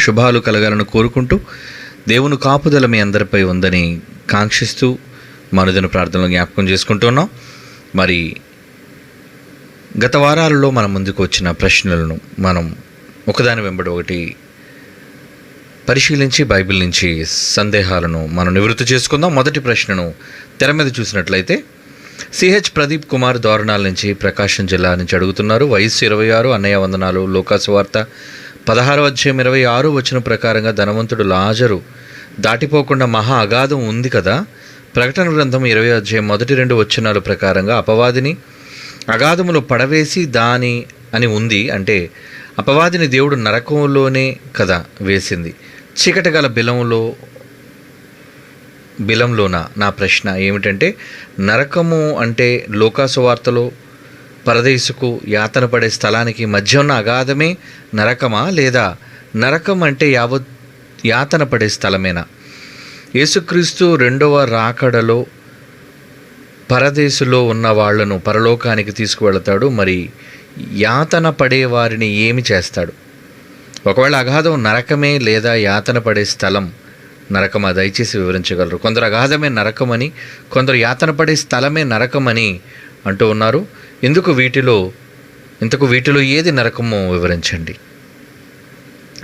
శుభాలు కలగాలని కోరుకుంటూ దేవుని కాపుదల మీ అందరిపై ఉందని కాంక్షిస్తూ మనుదిన ప్రార్థనలు జ్ఞాపకం చేసుకుంటున్నాం. మరి గత వారాలలో మన ముందుకు వచ్చిన ప్రశ్నలను మనం ఒకదాని వెంబడి ఒకటి పరిశీలించి బైబిల్ నుంచి సందేహాలను మనం నివృత్తి చేసుకుందాం. మొదటి ప్రశ్నను తెర మీద చూసినట్లయితే సిహెచ్ ప్రదీప్ కుమార్ దోరణాల నుంచి ప్రకాశం జిల్లా నుంచి అడుగుతున్నారు. వయస్సు 26, అన్నయ్య వందనాలు. లోకాసు వార్త 16:26 వచనం ప్రకారంగా ధనవంతుడు లాజరు దాటిపోకుండా మహా అగాధం ఉంది కదా. ప్రకటన గ్రంథం 20:1-2 వచనాల ప్రకారంగా అపవాదిని అగాధములో పడవేసి దాని అని ఉంది. అంటే అపవాదిని దేవుడు నరకంలోనే కదా వేసింది, చీకటి గల బిలంలోన. నా ప్రశ్న ఏమిటంటే, నరకము అంటే లోకాసు వార్తలో పరదేశుకు యాతన పడే స్థలానికి మధ్య ఉన్న అగాధమే నరకమా, లేదా నరకం అంటే యావత్ యాతన పడే స్థలమేనా? యేసుక్రీస్తు రెండవ రాకడలో పరదేశులో ఉన్న వాళ్లను పరలోకానికి తీసుకువెళతాడు. మరి యాతన పడే వారిని ఏమి చేస్తాడు? ఒకవేళ అగాధం నరకమే లేదా యాతన పడే స్థలం నరకమా? దయచేసి వివరించగలరు. కొందరు అగాధమే నరకమని, కొందరు యాతన పడే స్థలమే నరకమని అంటూ ఉన్నారు. ఇంతకు వీటిలో ఏది నరకమో వివరించండి.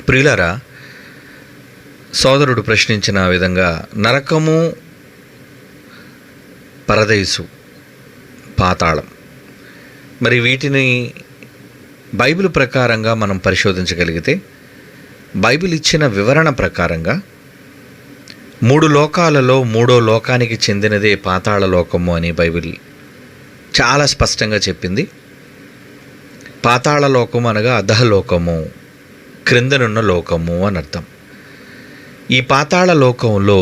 ప్రియులారా, సోదరుడు ప్రశ్నించిన విధంగా నరకము, పరదేశు, పాతాళం, మరి వీటిని బైబిల్ ప్రకారంగా మనం పరిశోధించగలిగితే, బైబిల్ ఇచ్చిన వివరణ ప్రకారంగా 3 లోకాలలో 3వ లోకానికి చెందినదే పాతాళ లోకము అని బైబిల్ చాలా స్పష్టంగా చెప్పింది. పాతాళ లోకము అనగా అధలోకము, క్రిందనున్న లోకము అని అర్థం. ఈ పాతాళ లోకంలో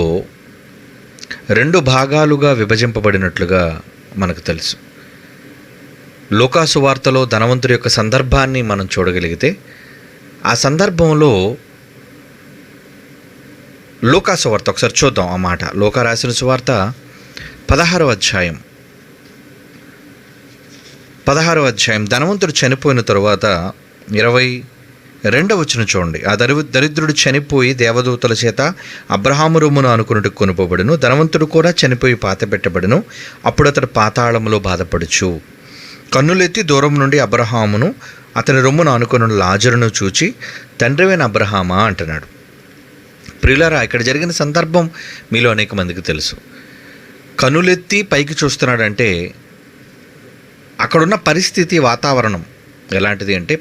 2 భాగాలుగా విభజింపబడినట్లుగా మనకు తెలుసు. లోకాసు వార్తలో ధనవంతుడి యొక్క సందర్భాన్ని మనం చూడగలిగితే, ఆ సందర్భంలో లోకాసు వార్త ఒకసారి చూద్దాం. ఆ మాట లోకా రాసిన సువార్త 16వ అధ్యాయం ధనవంతుడు చనిపోయిన తరువాత 22వ వచనం చూడండి. ఆ దరిద్రుడు చనిపోయి దేవదూతల చేత అబ్రహాము రొమ్మును అనుకున్నట్టు కొనుపోబడును. ధనవంతుడు కూడా చనిపోయి పాతపెట్టబడును. అప్పుడు అతడు పాతాళములో బాధపడుచు కన్నులెత్తి దూరం నుండి అబ్రహామును అతని రొమ్మును అనుకున్న లాజరును చూచి, తండ్రివైన అబ్రహామా అంటున్నాడు. ప్రియులారా, ఇక్కడ జరిగిన సందర్భం మీలో అనేక మందికి తెలుసు. కన్నులెత్తి పైకి చూస్తున్నాడంటే అక్కడున్న పరిస్థితి, వాతావరణం ఎలాంటిది అంటే,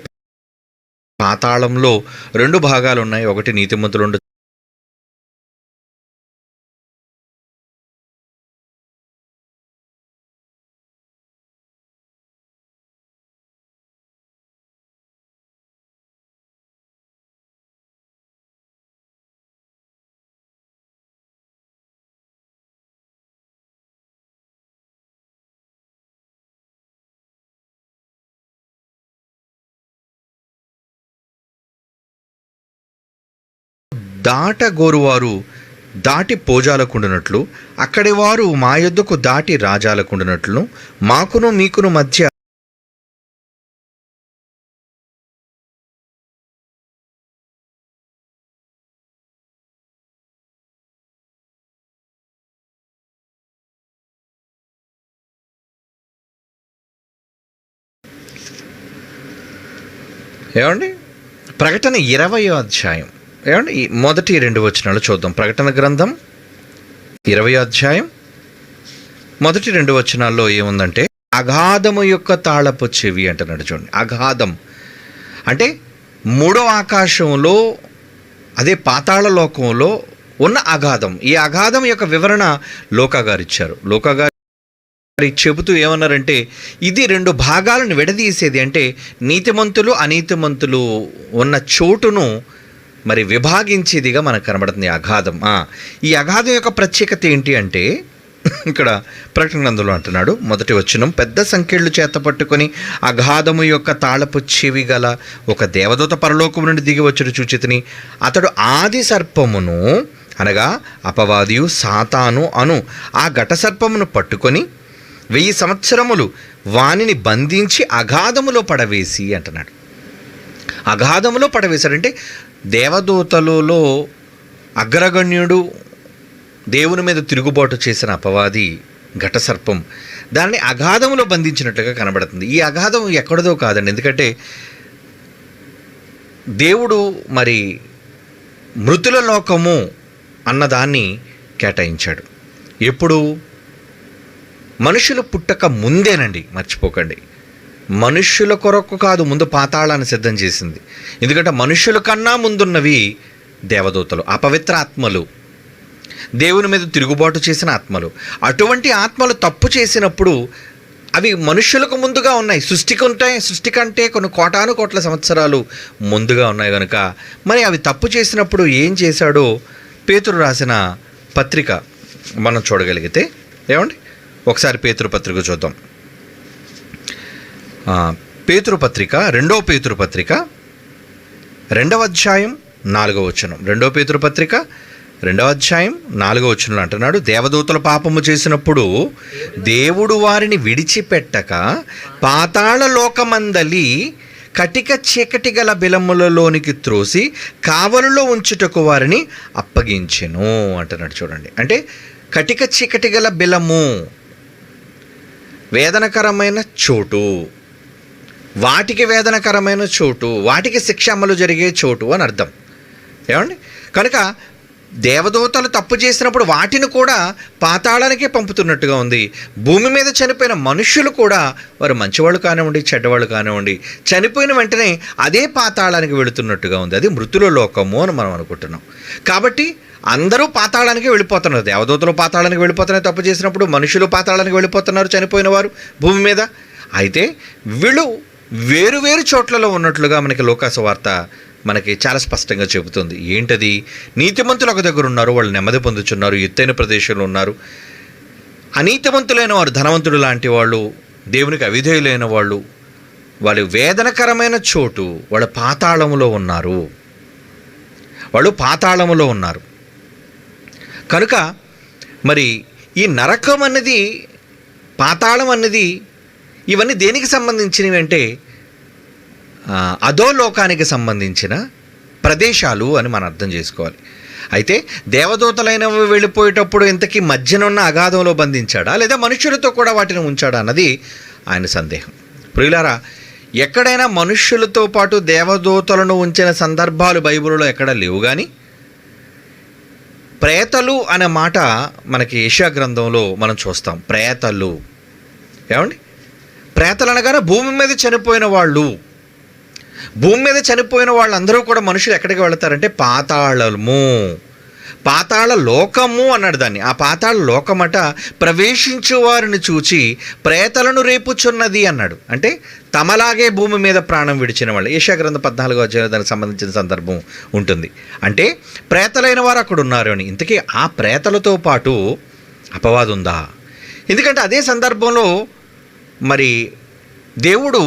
పాతాళంలో 2 భాగాలు ఉన్నాయి. ఒకటి నీతిమంతులు దాటగోరువారు దాటి పోజాలకుండునట్లు, అక్కడి వారు మా యొద్దకు దాటి రాజాలకుండునట్లు మాకును మీకును మధ్య ఏమండి. ప్రకటన 20వ అధ్యాయం ఏమండి, ఈ మొదటి 2 వచనాలు చూద్దాం. ప్రకటన గ్రంథం 20వ అధ్యాయం మొదటి 2 వచనాల్లో ఏముందంటే, అగాధము యొక్క తాళపు చెవి అంటున్నాడు. చూడండి, అగాధం అంటే 3వ ఆకాశంలో, అదే పాతాళ లోకంలో ఉన్న అగాధం. ఈ అగాధం యొక్క వివరణ లోకా గారు ఇచ్చారు. లోకా గారు చెబుతూ ఏమన్నారంటే, ఇది 2 భాగాలను విడదీసేది. అంటే నీతిమంతులు, అనీతిమంతులు ఉన్న చోటును మరి విభాగించేదిగా మనకు కనబడుతుంది అగాధం. ఈ అగాధం యొక్క ప్రత్యేకత ఏంటి అంటే, ఇక్కడ ప్రకటన గ్రంథంలో అంటున్నాడు, మొదటి వచనం, పెద్ద సంకెళ్ళు చేత పట్టుకొని అగాధము యొక్క తాళపు చెవి గల ఒక దేవదూత పరలోకము నుండి దిగి వచ్చుడు చూచితిని. అతడు ఆది సర్పమును అనగా అపవాదియు సాతాను అను ఆ ఘట సర్పమును పట్టుకొని 1000 సంవత్సరములు వానిని బంధించి అగాధములో పడవేసి అంటున్నాడు. అగాధములో పడవేశాడంటే దేవదూతలలో అగ్రగణ్యుడు, దేవుని మీద తిరుగుబాటు చేసిన అపవాది ఘటసర్పం దాన్ని అగాధంలో బంధించినట్లుగా కనబడుతుంది. ఈ అగాధం ఎక్కడదో కాదండి, ఎందుకంటే దేవుడు మరి మృతుల లోకము అన్నదాన్ని కేటాయించాడు. ఎప్పుడు? మనుషులు పుట్టక ముందేనండి, మర్చిపోకండి. మనుష్యుల కొరకు కాదు, ముందు పాతాళాన్ని సిద్ధం చేసింది. ఎందుకంటే మనుషుల కన్నా ముందున్నవి దేవదూతలు, అపవిత్ర ఆత్మలు, దేవుని మీద తిరుగుబాటు చేసిన ఆత్మలు. అటువంటి ఆత్మలు తప్పు చేసినప్పుడు అవి మనుష్యులకు ముందుగా ఉన్నాయి. సృష్టి కంటే కొన్ని కోటాను కోట్ల సంవత్సరాలు ముందుగా ఉన్నాయి కనుక మరి అవి తప్పు చేసినప్పుడు ఏం చేశాడో పేతురు రాసిన పత్రిక మనం చూడగలిగితే, ఏమండి ఒకసారి పేతురు పత్రిక చూద్దాం. పేతురు పత్రిక, 2వ పేతురు పత్రిక 2వ అధ్యాయం 4వ వచనం. 2వ పేతురు పత్రిక 2వ అధ్యాయం 4వ వచనంలో అంటున్నాడు, దేవదూతల పాపము చేసినప్పుడు దేవుడు వారిని విడిచిపెట్టక పాతాళ లోకమందలి కటిక చీకటి గల బిలములలోనికి త్రోసి కావలులో ఉంచుటకు వారిని అప్పగించెను అంటున్నాడు. చూడండి, అంటే కటిక చీకటి గల బిలము, వేదనకరమైన చోటు, వాటికి వేదనకరమైన చోటు, వాటికి శిక్ష అమలు జరిగే చోటు అని అర్థం. ఏమండి, కనుక దేవదూతలు తప్పు చేసినప్పుడు వాటిని కూడా పాతాళానికే పంపుతున్నట్టుగా ఉంది. భూమి మీద చనిపోయిన మనుష్యులు కూడా, వారు మంచివాళ్ళు కానివ్వండి చెడ్డవాళ్ళు కానివ్వండి, చనిపోయిన వెంటనే అదే పాతాళానికి వెళుతున్నట్టుగా ఉంది. అది మృతుల లోకము అని మనం అనుకుంటున్నాం. కాబట్టి అందరూ పాతాళానికి వెళ్ళిపోతున్నారు. దేవదూతలు పాతాళానికి వెళ్ళిపోతున్నారు తప్పు చేసినప్పుడు, మనుషులు పాతాళానికి వెళ్ళిపోతున్నారు చనిపోయిన వారు భూమి మీద. అయితే వీళ్ళు వేరు వేరు చోట్లలో ఉన్నట్లుగా మనకి లోకాసు వార్త మనకి చాలా స్పష్టంగా చెబుతుంది. ఏంటది? నీతిమంతులు ఒక దగ్గర ఉన్నారు, వాళ్ళు నెమ్మది పొందుతున్నారు, ఎత్తైన ప్రదేశంలో ఉన్నారు. అనీతిమంతులైన వారు, ధనవంతుడు లాంటి వాళ్ళు, దేవునికి అవిధేయులైన వాళ్ళు, వాళ్ళు వేదనకరమైన చోటు, వాళ్ళు పాతాళములో ఉన్నారు. కనుక మరి ఈ నరకం అన్నది, పాతాళం అన్నది, ఇవన్నీ దేనికి సంబంధించినవి అంటే అధోలోకానికి సంబంధించిన ప్రదేశాలు అని మనం అర్థం చేసుకోవాలి. అయితే దేవదూతలైనవి వెళ్ళిపోయేటప్పుడు ఇంతకీ మధ్యనున్న అగాధంలో బంధించాడా, లేదా మనుష్యులతో కూడా వాటిని ఉంచాడా అన్నది ఆయన సందేహం. ప్రియులారా, ఎక్కడైనా మనుష్యులతో పాటు దేవదూతలను ఉంచిన సందర్భాలు బైబిల్లో ఎక్కడా లేవు. కానీ ప్రేతలు అనే మాట మనకి యెషయా గ్రంథంలో మనం చూస్తాం. ప్రేతలు, ఏమండి, ప్రేతలు అనగానే భూమి మీద చనిపోయిన వాళ్ళు. భూమి మీద చనిపోయిన వాళ్ళందరూ కూడా మనుషులు ఎక్కడికి వెళతారంటే పాతాళము, పాతాళ లోకము అన్నాడు దాన్ని. ఆ పాతాళ లోకమట ప్రవేశించు వారిని చూచి ప్రేతలను రేపుచున్నది అన్నాడు. అంటే తమలాగే భూమి మీద ప్రాణం విడిచిన వాళ్ళు. యెషయా గ్రంథం 14వ అధ్యాయం దానికి సంబంధించిన సందర్భం ఉంటుంది. అంటే ప్రేతలైన వారు అక్కడ ఉన్నారు అని. ఇంతకీ ఆ ప్రేతలతో పాటు అపవాది ఉందా? ఎందుకంటే అదే సందర్భంలో మరి దేవుడు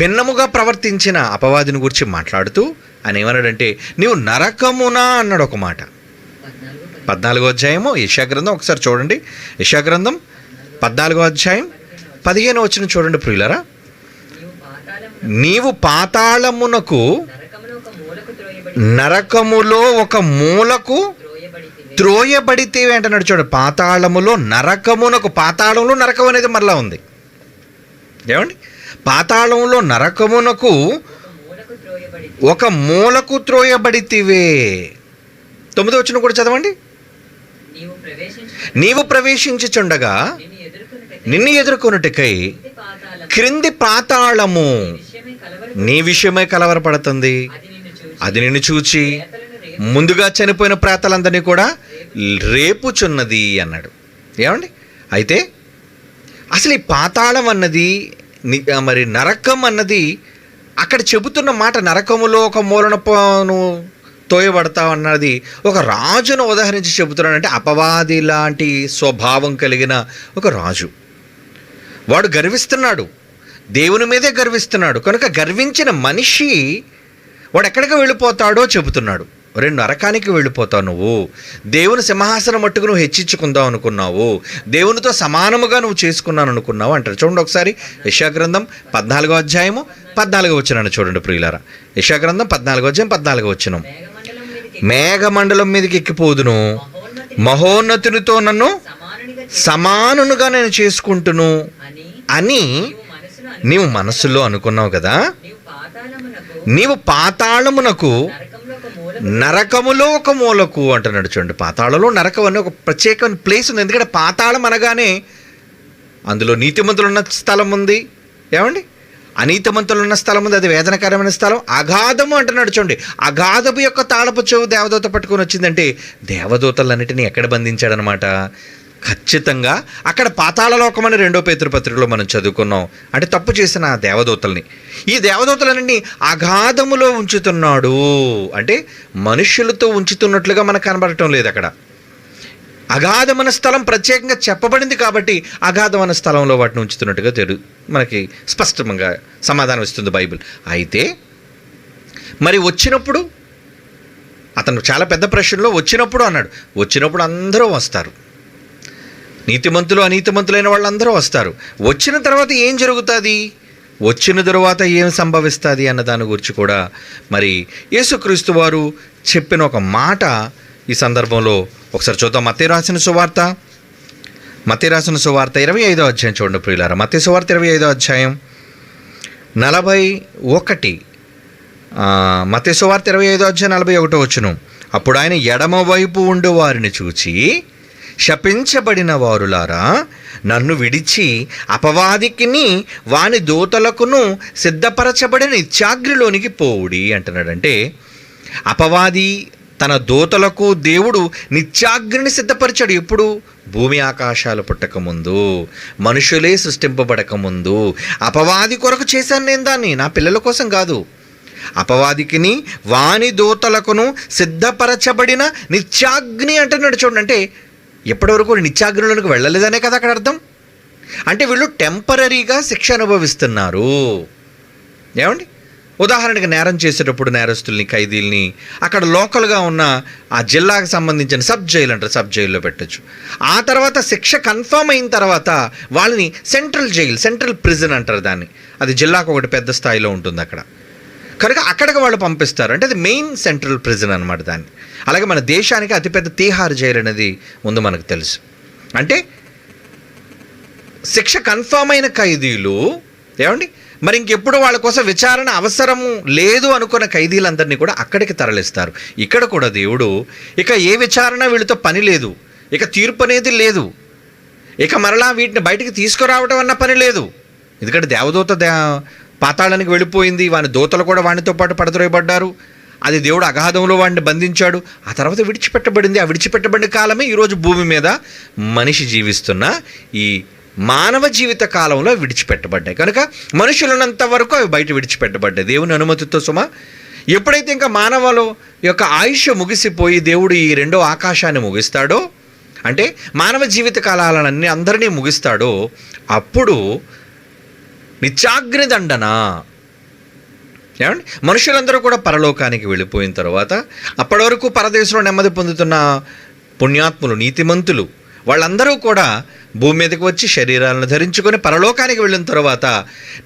భిన్నముగా ప్రవర్తించిన అపవాదిని గురించి మాట్లాడుతూ ఆయన ఏమన్నాడంటే, నీవు నరకమునా అన్నాడు ఒక మాట. 14వ అధ్యాయము యెషయా గ్రంథం ఒకసారి చూడండి. యెషయా గ్రంథం 14వ అధ్యాయం 15వ వచనం చూడండి ప్రియులారా. నీవు పాతాళమునకు, నరకములో ఒక మూలకు త్రోయబడితే అంటున్నాడు. చూడండి, పాతాళములో నరకమునకు, పాతాళంలో నరకం అనేది మరలా ఉంది. ఏమండి, పాతాళంలో నరకమునకు ఒక మూలకు త్రోయబడితివే. 9వ వచనం కూడా చదవండి. నీవు ప్రవేశించుచుండగా నిన్ను ఎదుర్కొనుటకై క్రింది పాతాళము నీ విషయమై కలవరపడుతుంది. అది నిన్ను చూచి ముందుగా చనిపోయిన ప్రేతలందరినీ కూడా రేపుచున్నది అన్నాడు. ఏమండి, అయితే అసలు ఈ పాతాళం అన్నది, మరి నరకం అన్నది అక్కడ చెబుతున్న మాట, నరకములో ఒక మూలనను తోయబడతావు అన్నది ఒక రాజును ఉదాహరించి చెబుతున్నాడంటే, అపవాది లాంటి స్వభావం కలిగిన ఒక రాజు. వాడు గర్విస్తున్నాడు, దేవుని మీదే గర్విస్తున్నాడు. కనుక గర్వించిన మనిషి వాడు ఎక్కడికి వెళ్ళిపోతాడో చెబుతున్నాడు. నరకానికి వెళ్ళిపోతావు. నువ్వు దేవుని సింహాసనం మట్టుకు నువ్వు హెచ్చించుకుందాం అనుకున్నావు, దేవునితో సమానముగా నువ్వు చేసుకున్నాను అనుకున్నావు అంటారు. చూడండి ఒకసారి యెషయా గ్రంథం 14వ అధ్యాయము 14వ వచనాన్ని చూడండి ప్రియులారా. యెషయా గ్రంథం 14వ అధ్యాయం 14వ వచనం. మేఘమండలం మీదకి ఎక్కిపోదును, మహోన్నతునితో నన్ను సమానునిగా నేను చేసుకుంటును అని నీవు మనస్సులో అనుకున్నావు కదా. నీవు పాతాళమునకు, నరకములో ఒక మూలకు అంటున్నాడు. చూడండి, పాతాళంలో నరకం అనే ఒక ప్రత్యేకమైన ప్లేస్ ఉంది. ఎందుకంటే పాతాళం అనగానే అందులో నీతిమంతులు ఉన్న స్థలం ఉంది, ఏమండి, అనీతిమంతులు ఉన్న స్థలం ఉంది, అది వేదనకరమైన స్థలం. అగాధము అంటున్నాడు. చూడండి, అగాధము యొక్క తాళపు చెవు దేవదూత పట్టుకొని వచ్చిందంటే దేవదూతలన్నిటినీ ఎక్కడ బంధించాడనమాట? ఖచ్చితంగా అక్కడ పాతాళలోకమని 2వ పేతురు పత్రికలో మనం చదువుకున్నాం. అంటే తప్పు చేసిన ఆ దేవదూతల్ని, ఈ దేవదూతలన్నీ అగాధములో ఉంచుతున్నాడు. అంటే మనుష్యులతో ఉంచుతున్నట్లుగా మనకు కనబడటం లేదు. అక్కడ అగాధమైన స్థలం ప్రత్యేకంగా చెప్పబడింది కాబట్టి అగాధమైన స్థలంలో వాటిని ఉంచుతున్నట్టుగా మనకి స్పష్టంగా సమాధానం ఇస్తుంది బైబిల్. అయితే మరి వచ్చినప్పుడు అతను చాలా పెద్ద ప్రశ్నలో వచ్చినప్పుడు అన్నాడు, వచ్చినప్పుడు అందరూ వస్తారు, నీతిమంతులు అనీతిమంతులైన వాళ్ళందరూ వస్తారు. వచ్చిన తర్వాత ఏం జరుగుతుంది, వచ్చిన తరువాత ఏం సంభవిస్తుంది అన్న దాని గురించి కూడా మరి యేసుక్రీస్తు వారు చెప్పిన ఒక మాట ఈ సందర్భంలో ఒకసారి చూద్దాం. మత్తయి రాసిన సువార్త 25వ అధ్యాయం చూడండి ప్రియులారా. మత్తయి సువార్త 25వ అధ్యాయం 41. మత్తయి సువార్త 25వ అధ్యాయం 41వ వచనం. అప్పుడు ఆయన ఎడమ వైపు ఉండు వారిని చూచి, శపించబడిన వారులారా, నన్ను విడిచి అపవాదికిని వాని దూతలకును సిద్ధపరచబడిన నిత్యాగ్నిలోనికి పోవుడి అంటున్నాడు. అంటే అపవాది తన దూతలకు దేవుడు నిత్యాగ్నిని సిద్ధపరిచాడు. ఎప్పుడు? భూమి ఆకాశాలు పుట్టకముందు, మనుషులే సృష్టింపబడకముందు అపవాది కొరకు చేశాను నేను దాన్ని, నా పిల్లల కోసం కాదు. అపవాదికిని వాని దూతలకును సిద్ధపరచబడిన నిత్యాగ్ని అంటున్నాడు. చూడండి, అంటే ఎప్పటివరకు నిత్యాగ్నిలోనికి వెళ్ళలేదనే కదా అక్కడ అర్థం. అంటే వీళ్ళు టెంపరీగా శిక్ష అనుభవిస్తున్నారు. ఏమండి, ఉదాహరణకి నేరం చేసేటప్పుడు నేరస్తుల్ని, ఖైదీల్ని అక్కడ లోకల్గా ఉన్న ఆ జిల్లాకు సంబంధించిన సబ్ జైలు అంటారు, సబ్ జైల్లో పెట్టచ్చు. ఆ తర్వాత శిక్ష కన్ఫర్మ్ అయిన తర్వాత వాళ్ళని సెంట్రల్ జైలు, సెంట్రల్ ప్రిజన్ అంటారు దాన్ని. అది జిల్లాకు ఒకటి పెద్ద స్థాయిలో ఉంటుంది అక్కడ. కనుక అక్కడికి వాళ్ళు పంపిస్తారు. అంటే అది మెయిన్ సెంట్రల్ ప్రిజన్ అనమాట దాన్ని. అలాగే మన దేశానికి అతిపెద్ద తీహార్ జైలు అనేది ముందు మనకు తెలుసు. అంటే శిక్ష కన్ఫర్మ్ అయిన ఖైదీలు, ఏమండి, మరి ఇంకెప్పుడు వాళ్ళ కోసం విచారణ అవసరము లేదు అనుకున్న ఖైదీలందరినీ కూడా అక్కడికి తరలిస్తారు. ఇక్కడ కూడా దేవుడు ఇక ఏ విచారణ వీళ్ళతో పని లేదు, ఇక తీర్పు అనేది లేదు, ఇక మరలా వీటిని బయటికి తీసుకురావడం అన్న పని లేదు. ఎందుకంటే దేవదూత పాతాళానికి వెళ్ళిపోయింది, వాని దూతలు కూడా వానితో పాటు పడద్రోయబడ్డారు. అది దేవుడు అగాధంలో వాడిని బంధించాడు. ఆ తర్వాత విడిచిపెట్టబడింది. ఆ విడిచిపెట్టబడిన కాలమే ఈరోజు భూమి మీద మనిషి జీవిస్తున్న ఈ మానవ జీవిత కాలంలో విడిచిపెట్టబడ్డాయి. కనుక మనుషులున్నంత వరకు అవి బయట విడిచిపెట్టబడ్డాయి దేవుని అనుమతితో. సుమా, ఎప్పుడైతే ఇంకా మానవుల యొక్క ఆయుష్ ముగిసిపోయి దేవుడు ఈ 2వ ఆకాశాన్ని ముగిస్తాడో, అంటే మానవ జీవిత కాలాలన్నీ అందరినీ ముగిస్తాడో, అప్పుడు నిత్యాగ్ని దండన. ఏమండి, మనుషులందరూ కూడా పరలోకానికి వెళ్ళిపోయిన తర్వాత అప్పటి వరకు పరదేశంలో నెమ్మది పొందుతున్న పుణ్యాత్ములు, నీతిమంతులు వాళ్ళందరూ కూడా భూమి మీదకి వచ్చి శరీరాలను ధరించుకొని పరలోకానికి వెళ్ళిన తర్వాత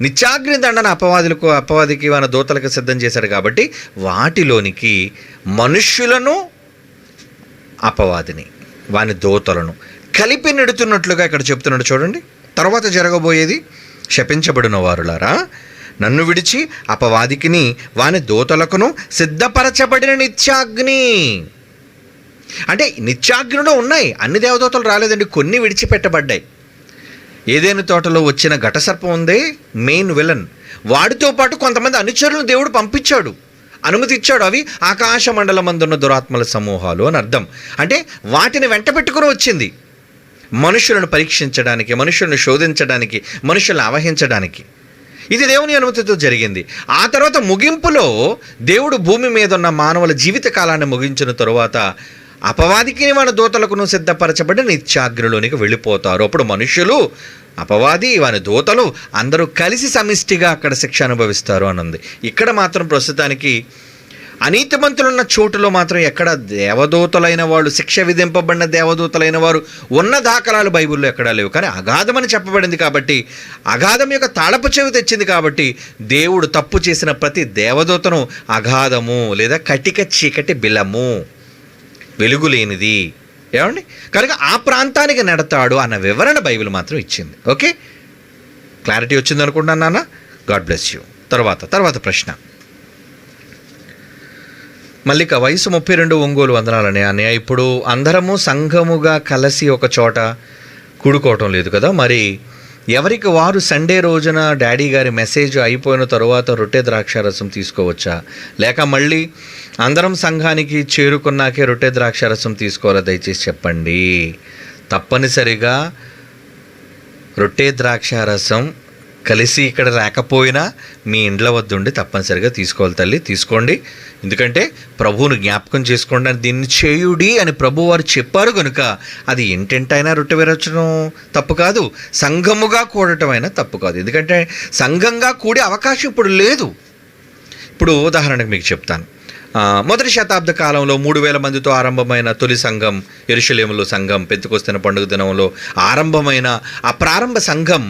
నిత్యాగ్ని దండన అపవాదికి మన దూతలకు సిద్ధం చేశాడు. కాబట్టి వాటిలోనికి మనుష్యులను, అపవాదిని, వాని దూతలను కలిపి నెడుతున్నట్లుగా ఇక్కడ చెప్తున్నాడు. చూడండి, తర్వాత జరగబోయేది, శపించబడిన వారులారా, నన్ను విడిచి అపవాదికిని వాని దూతలకును సిద్ధపరచబడిన నిత్యాగ్ని. అంటే నిత్యాగ్నిలో ఉన్నాయి, అన్ని దేవదూతలు రాలేదండి, కొన్ని విడిచిపెట్టబడ్డాయి. ఏదైనా తోటలో వచ్చిన ఘటసర్పం ఉందే మెయిన్ విలన్, వాడితో పాటు కొంతమంది అనుచరులను దేవుడు పంపించాడు, అనుమతి ఇచ్చాడు. అవి ఆకాశ మండలమందున్న దురాత్మల సమూహాలు అని అర్థం. అంటే వాటిని వెంట పెట్టుకుని వచ్చింది మనుషులను పరీక్షించడానికి, మనుషులను శోధించడానికి, మనుషులను అవహించడానికి. ఇది దేవుని అనుమతితో జరిగింది. ఆ తర్వాత ముగింపులో దేవుడు భూమి మీద ఉన్న మానవుల జీవిత కాలాన్ని ముగించిన తరువాత అపవాదికి మన దూతలకును సిద్ధపరచబడి నిత్యాగ్నిలోనికి వెళ్ళిపోతారు. అప్పుడు మనుషులు, అపవాది, వాని దూతలు అందరూ కలిసి సమిష్టిగా అక్కడ శిక్ష అనుభవిస్తారు అని ఉంది. ఇక్కడ మాత్రం ప్రస్తుతానికి అనీతిమంతులున్న చోటులో మాత్రం ఎక్కడ దేవదూతలైన వాళ్ళు, శిక్ష విధింపబడిన దేవదూతలైన వారు ఉన్న దాఖలాలు బైబిల్లో ఎక్కడా లేవు. కానీ అగాధమని చెప్పబడింది కాబట్టి, అగాధం యొక్క తాళపు చెవి తెచ్చింది కాబట్టి, దేవుడు తప్పు చేసిన ప్రతి దేవదూతను అగాధము లేదా కటిక చీకటి బిలము, వెలుగులేనిది, ఏమండి, కనుక ఆ ప్రాంతానికి నెడతాడు అన్న వివరణ బైబిల్ మాత్రం ఇచ్చింది. ఓకే, క్లారిటీ వచ్చింది అనుకుంటున్నాను నాన్న. God bless you. తర్వాత ప్రశ్న. మల్లిక, వయసు 32, ఒంగోలు. వందనాలని అన్నయ్య. ఇప్పుడు అందరము సంఘముగా కలిసి ఒక చోట కూడుకోవటం లేదు కదా, మరి ఎవరికి వారు సండే రోజున డాడీ గారి మెసేజ్ అయిపోయిన తరువాత రొట్టె ద్రాక్షారసం తీసుకోవచ్చా, లేక మళ్ళీ అందరం సంఘానికి చేరుకున్నాకే రొట్టె ద్రాక్షారసం తీసుకోవాలా? దయచేసి చెప్పండి. తప్పనిసరిగా రొట్టె ద్రాక్షారసం కలిసి ఇక్కడ రాకపోయినా మీ ఇండ్ల వద్ద ఉండి తప్పనిసరిగా తీసుకోవాలి తల్లి, తీసుకోండి. ఎందుకంటే ప్రభువును జ్ఞాపకం చేసుకోండి అని, దీన్ని చేయుడి అని ప్రభు వారు చెప్పారు కనుక అది ఇంటింటైనా రొట్టె విరచడం తప్పు కాదు, సంఘముగా కూడటం అయినా తప్పు కాదు. ఎందుకంటే సంఘంగా కూడే అవకాశం ఇప్పుడు లేదు. ఇప్పుడు ఉదాహరణకు మీకు చెప్తాను. మొదటి శతాబ్ద కాలంలో 3000 మందితో ఆరంభమైన తొలి సంఘం, యెరూషలేములో సంఘం, పెంతెకొస్తు పండుగ దినంలో ఆరంభమైన ఆ ప్రారంభ సంఘం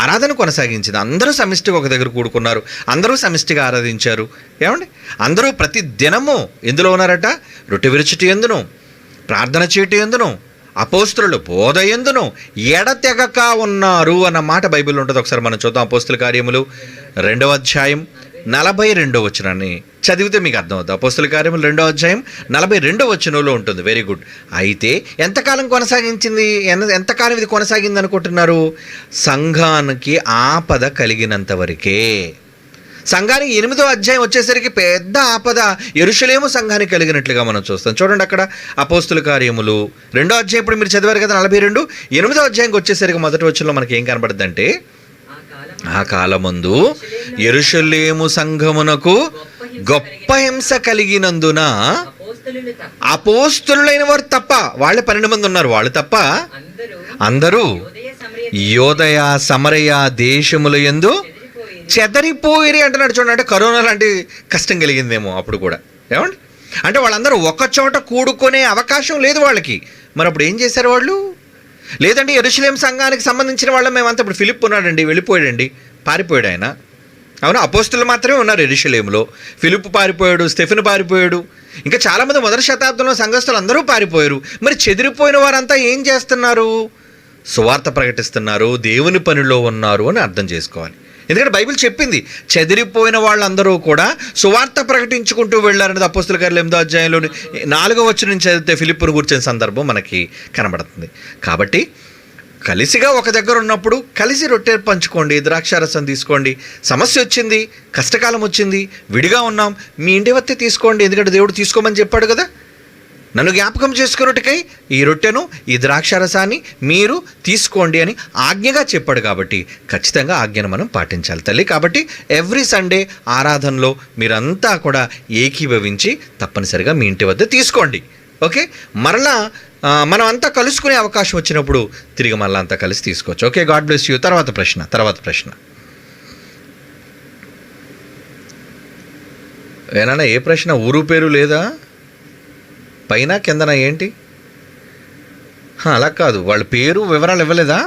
ఆరాధన కొనసాగించింది. అందరూ సమిష్టిగా ఒక దగ్గర కూడుకున్నారు, అందరూ సమిష్టిగా ఆరాధించారు. ఏమండి, అందరూ ప్రతి దినము ఎందులో ఉన్నారట? రొట్టె విరుచుటి ఎందును, ప్రార్థన చేయటి ఎందును, అపోస్తుల బోధ ఎందును ఎడతెగక ఉన్నారు అన్న మాట బైబిల్లో ఉంటుంది. ఒకసారి మనం చూద్దాం. అపోస్తుల కార్యములు 2వ అధ్యాయం 42వ వచనాన్ని చదివితే మీకు అర్థమవుతుంది. అపోస్తుల కార్యములు 2వ అధ్యాయం 42వ వచనంలో ఉంటుంది. Very good. అయితే ఎంతకాలం కొనసాగించింది, ఎంతకాలం ఇది కొనసాగింది అనుకుంటున్నారు? సంఘానికి ఆపద కలిగినంత వరకే. సంఘానికి 8వ అధ్యాయం వచ్చేసరికి పెద్ద ఆపద యెరూషలేము సంఘానికి కలిగినట్లుగా మనం చూస్తాం. చూడండి అక్కడ అపోస్తుల కార్యములు 2వ అధ్యాయం, ఇప్పుడు మీరు చదివారు కదా 42, 8వ అధ్యాయంకి వచ్చేసరికి మొదటి వచనంలో మనకి ఏం కనబడుతుంది అంటే, ఆ కాలమందు యెరూషలేము సంఘమునకు గొప్ప హింస కలిగినందున అపోస్తలులైన వారు తప్ప, వాళ్ళే 12 మంది ఉన్నారు, వాళ్ళు తప్ప అందరూ యోదయ సమరయ దేశముల యందు చెదరిపోయిరి అంటున్నాడు. చూడండి, అంటే కరోనా లాంటి కష్టం కలిగిందేమో అప్పుడు కూడా. ఏమండి, అంటే వాళ్ళందరూ ఒక చోట కూడుకునే అవకాశం లేదు వాళ్ళకి. మరి అప్పుడు ఏం చేశారు వాళ్ళు? లేదండి, యెరూషలేము సంఘానికి సంబంధించిన వాళ్ళం మేమంతా. ఇప్పుడు ఫిలిప్ ఉన్నాడండి, వెళ్ళిపోయాడండి, పారిపోయాడు ఆయన. అవును, అపోస్తులు మాత్రమే ఉన్నారు యెరూషలేములో. ఫిలిప్ పారిపోయాడు, స్టెఫెను పారిపోయాడు, ఇంకా చాలామంది మొదటి శతాబ్దంలో సంఘస్థులు అందరూ పారిపోయారు. మరి చెదిరిపోయిన వారంతా ఏం చేస్తున్నారు? సువార్త ప్రకటిస్తున్నారు, దేవుని పనిలో ఉన్నారు అని అర్థం చేసుకోవాలి. ఎందుకంటే బైబిల్ చెప్పింది, చెదిరిపోయిన వాళ్ళందరూ కూడా సువార్త ప్రకటించుకుంటూ వెళ్ళారనేది అపోస్తుల కార్యాలు 8వ అధ్యాయంలో 4వ వచనం నుంచి చదివితే ఫిలిప్పును కూర్చున్న సందర్భం మనకి కనబడుతుంది. కాబట్టి కలిసిగా ఒక దగ్గర ఉన్నప్పుడు కలిసి రొట్టె పంచుకోండి, ద్రాక్షారసం తీసుకోండి. సమస్య వచ్చింది, కష్టకాలం వచ్చింది, విడిగా ఉన్నాం, మీ ఇంటి వద్ద తీసుకోండి. ఎందుకంటే దేవుడు తీసుకోమని చెప్పాడు కదా. నన్ను జ్ఞాపకం చేసుకున్నట్టుకై ఈ రొట్టెను, ఈ ద్రాక్షారసాన్ని మీరు తీసుకోండి అని ఆజ్ఞగా చెప్పాడు. కాబట్టి ఖచ్చితంగా ఆజ్ఞను మనం పాటించాలి తల్లి. కాబట్టి ఎవ్రీ సండే ఆరాధనలో మీరంతా కూడా ఏకీభవించి తప్పనిసరిగా మీ ఇంటి వద్ద తీసుకోండి. ఓకే, మరలా మనం అంతా కలుసుకునే అవకాశం వచ్చినప్పుడు తిరిగి మళ్ళీ అంతా కలిసి తీసుకోవచ్చు. Okay, God bless you. తర్వాత ప్రశ్న ఏనా? ఏ ప్రశ్న? ఊరు పేరు లేదా పైన కిందన ఏంటి? అలా కాదు, వాళ్ళ పేరు వివరాలు ఇవ్వలేదా?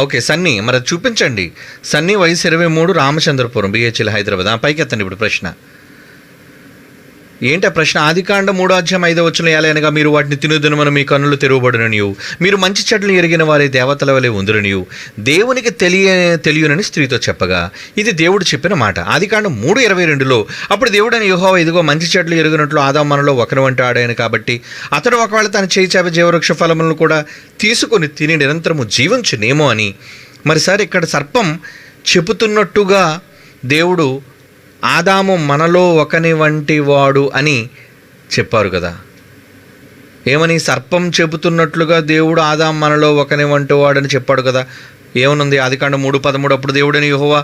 ఓకే, సన్నీ, మరి అది చూపించండి. సన్నీ, వయసు 23, రామచంద్రపురం, బిహెచ్ఎల్, హైదరాబాద్. పైకి ఎత్తండి ఇప్పుడు ప్రశ్న. ఏంటి ఆ ప్రశ్న? ఆదికాండం 3వ అధ్యాయం 5వ వచనం ఏలయనగా మీరు వాటిని తినుదినమని మీ కన్నులు తెరవబడుననియు, మీరు మంచి చెడ్డలు ఎరిగిన వారి దేవతల వలె ఉందురనియు దేవునికి తెలియనని స్త్రీతో చెప్పగా, ఇది దేవుడు చెప్పిన మాట. ఆదికాండం 3:22లో అప్పుడు దేవుడని యెహోవా ఇదిగో మంచి చెడ్డలు ఎరిగినట్లు ఆదాము మనలో ఒకరి వంటి ఆడాయను కాబట్టి అతడు ఒకవేళ తన చేయి చాపి జీవవృక్ష ఫలములను కూడా తీసుకొని తిని నిరంతరము జీవించునేమో అని. మరి సార్, ఇక్కడ సర్పం చెబుతున్నట్టుగా దేవుడు ఆదాము మనలో ఒకని వంటి వాడు అని చెప్పారు కదా. ఏమని? సర్పం చెబుతున్నట్లుగా దేవుడు ఆదాము మనలో ఒకని వంటి వాడు అని చెప్పాడు కదా. ఏమనుంది? ఆదికాండం 3:13 అప్పుడు దేవుడని యెహోవా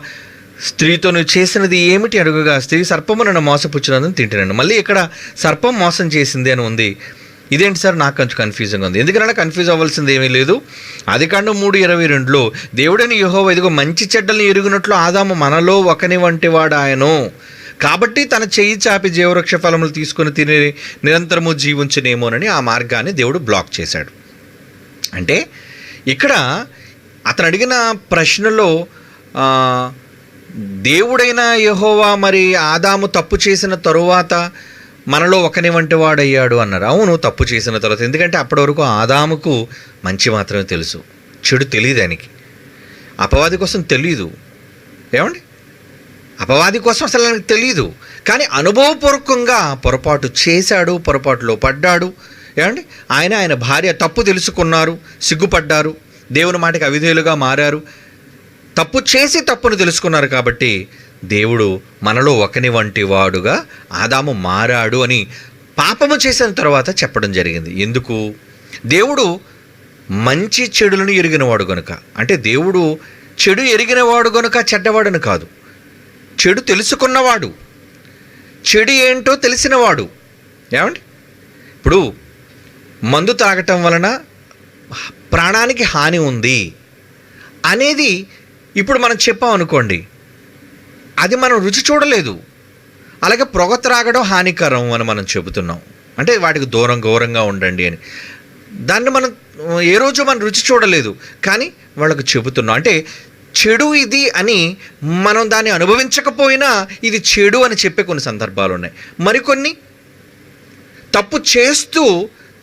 స్త్రీతో నువ్వు చేసినది ఏమిటి అడుగుగా, స్త్రీ సర్పము నన్ను మోసపుచ్చినందుకు తింటున్నాను. మళ్ళీ ఇక్కడ సర్పం మోసం చేసింది అని ఉంది. ఇదేంటి సార్? నాకు కొంచెం కన్ఫ్యూజన్గా ఉంది. ఎందుకంటే కన్ఫ్యూజ్ అవ్వాల్సింది ఏమీ లేదు. ఆదికాండం 3:22లో దేవుడని యెహోవా ఇదిగో మంచి చెడ్డలను ఎరుగునట్లు ఆదాము మనలో ఒకని వంటి వాడు ఆయను కాబట్టి తన చెయ్యి చాపి జీవవృక్ష ఫలములు తీసుకొని తిని నిరంతరము జీవించునేమోనని ఆ మార్గాన్ని దేవుడు బ్లాక్ చేశాడు. అంటే ఇక్కడ అతను అడిగిన ప్రశ్నలో దేవుడైన యెహోవా మరి ఆదాము తప్పు చేసిన తరువాత మనలో ఒకని వంటి వాడయ్యాడు అన్నారు. అవును, తప్పు చేసిన తర్వాత. ఎందుకంటే అప్పటి వరకు ఆదాముకు మంచి మాత్రమే తెలుసు, చెడు తెలియదు ఆయనకి. అపవాది కోసం తెలీదు. ఏమండి, అపవాది కోసం అసలు ఆయనకు తెలీదు. కానీ అనుభవపూర్వకంగా పొరపాటు చేశాడు, పొరపాటులో పడ్డాడు. ఏమండి, ఆయన భార్య తప్పు తెలుసుకున్నారు, సిగ్గుపడ్డారు, దేవుని మాటకి అవిధేయులుగా మారారు. తప్పు చేసి తప్పును తెలుసుకున్నారు కాబట్టి దేవుడు మనలో ఒకని వంటి వాడుగా ఆదాము మారాడు అని పాపము చేసిన తర్వాత చెప్పడం జరిగింది. ఎందుకు? దేవుడు మంచి చెడులను ఎరిగినవాడు గనుక. అంటే దేవుడు చెడు ఎరిగినవాడు గనుక చెడ్డవాడని కాదు, చెడు తెలుసుకున్నవాడు, చెడు ఏంటో తెలిసినవాడు. ఏమండి, ఇప్పుడు మందు తాగటం వలన ప్రాణానికి హాని ఉంది అనేది ఇప్పుడు మనం చెప్పాం అనుకోండి, అది మనం రుచి చూడలేదు. అలాగే పొగ త్రాగడం హానికరం అని మనం చెబుతున్నాం, అంటే వాటికి దూరంగా ఉండండి అని. దాన్ని మనం ఏ రోజు మనం రుచి చూడలేదు, కానీ వాళ్ళకు చెబుతున్నాం. అంటే చెడు ఇది అని మనం దాన్ని అనుభవించకపోయినా ఇది చెడు అని చెప్పే కొన్ని సందర్భాలు ఉన్నాయి. మరికొన్ని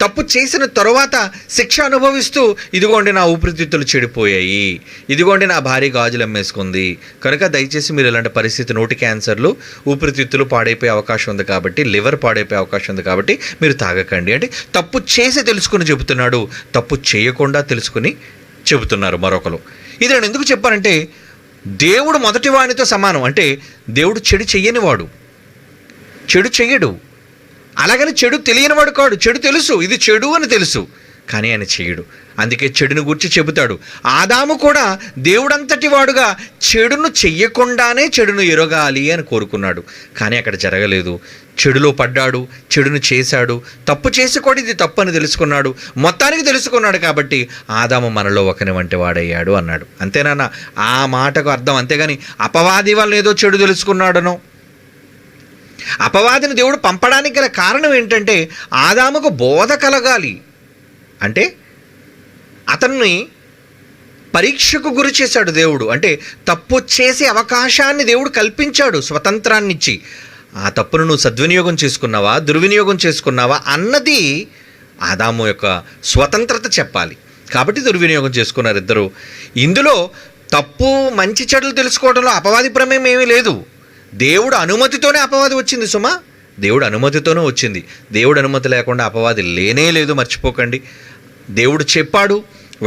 తప్పు చేసిన తరువాత శిక్ష అనుభవిస్తూ, ఇదిగోండి నా ఊపిరితిత్తులు చెడిపోయాయి, ఇదిగోండి నా భార్య గాజులు అమ్మేసుకుంది, కనుక దయచేసి మీరు ఇలాంటి పరిస్థితి, నోటి క్యాన్సర్లు, ఊపిరితిత్తులు పాడైపోయే అవకాశం ఉంది కాబట్టి, లివర్ పాడైపోయే అవకాశం ఉంది కాబట్టి మీరు తాగకండి అంటే తప్పు చేసి తెలుసుకుని చెబుతున్నాడు, తప్పు చేయకుండా తెలుసుకుని చెబుతున్నారు మరొకరు. ఇది నేను ఎందుకు చెప్పానంటే, దేవుడు మొదటి వానితో సమానం. అంటే దేవుడు చెడు చెయ్యనివాడు, చెడు చెయ్యడు. అలాగని చెడు తెలియనివాడు కాడు, చెడు తెలుసు, ఇది చెడు అని తెలుసు, కానీ ఆయన చెయ్యడు. అందుకే చెడును గురించి చెబుతాడు. ఆదాము కూడా దేవుడంతటి వాడుగా చెడును చెయ్యకుండానే చెడును ఎరగాలి అని కోరుకున్నాడు, కానీ అక్కడ జరగలేదు. చెడులో పడ్డాడు, చెడును చేశాడు, తప్పు చేసి కూడా ఇది తప్పు అని తెలుసుకున్నాడు, మొత్తానికి తెలుసుకున్నాడు. కాబట్టి ఆదాము మనలో ఒకని వంటి వాడయ్యాడు అన్నాడు. అంతేనా? ఆ మాటకు అర్థం. అంతేగాని అపవాది వల్ల ఏదో చెడు తెలుసుకున్నాడనో, అపవాదిని దేవుడు పంపడానికి గల కారణం ఏంటంటే ఆదాముకు బోధ కలగాలి. అంటే అతన్ని పరీక్షకు గురి చేశాడు దేవుడు. అంటే తప్పు చేసే అవకాశాన్ని దేవుడు కల్పించాడు, స్వతంత్రాన్ని ఇచ్చి. ఆ తప్పును నువ్వు సద్వినియోగం చేసుకున్నావా, దుర్వినియోగం చేసుకున్నావా అన్నది ఆదాము యొక్క స్వతంత్రత చెప్పాలి. కాబట్టి దుర్వినియోగం చేసుకున్నారు ఇద్దరు. ఇందులో తప్పు మంచి చెడులు తెలుసుకోవడంలో అపవాది ప్రమేయం ఏమీ లేదు. దేవుడు అనుమతితోనే అపవాది వచ్చింది సుమా, దేవుడు అనుమతితోనే వచ్చింది. దేవుడు అనుమతి లేకుండా అపవాది లేనే లేదు, మర్చిపోకండి. దేవుడు చెప్పాడు,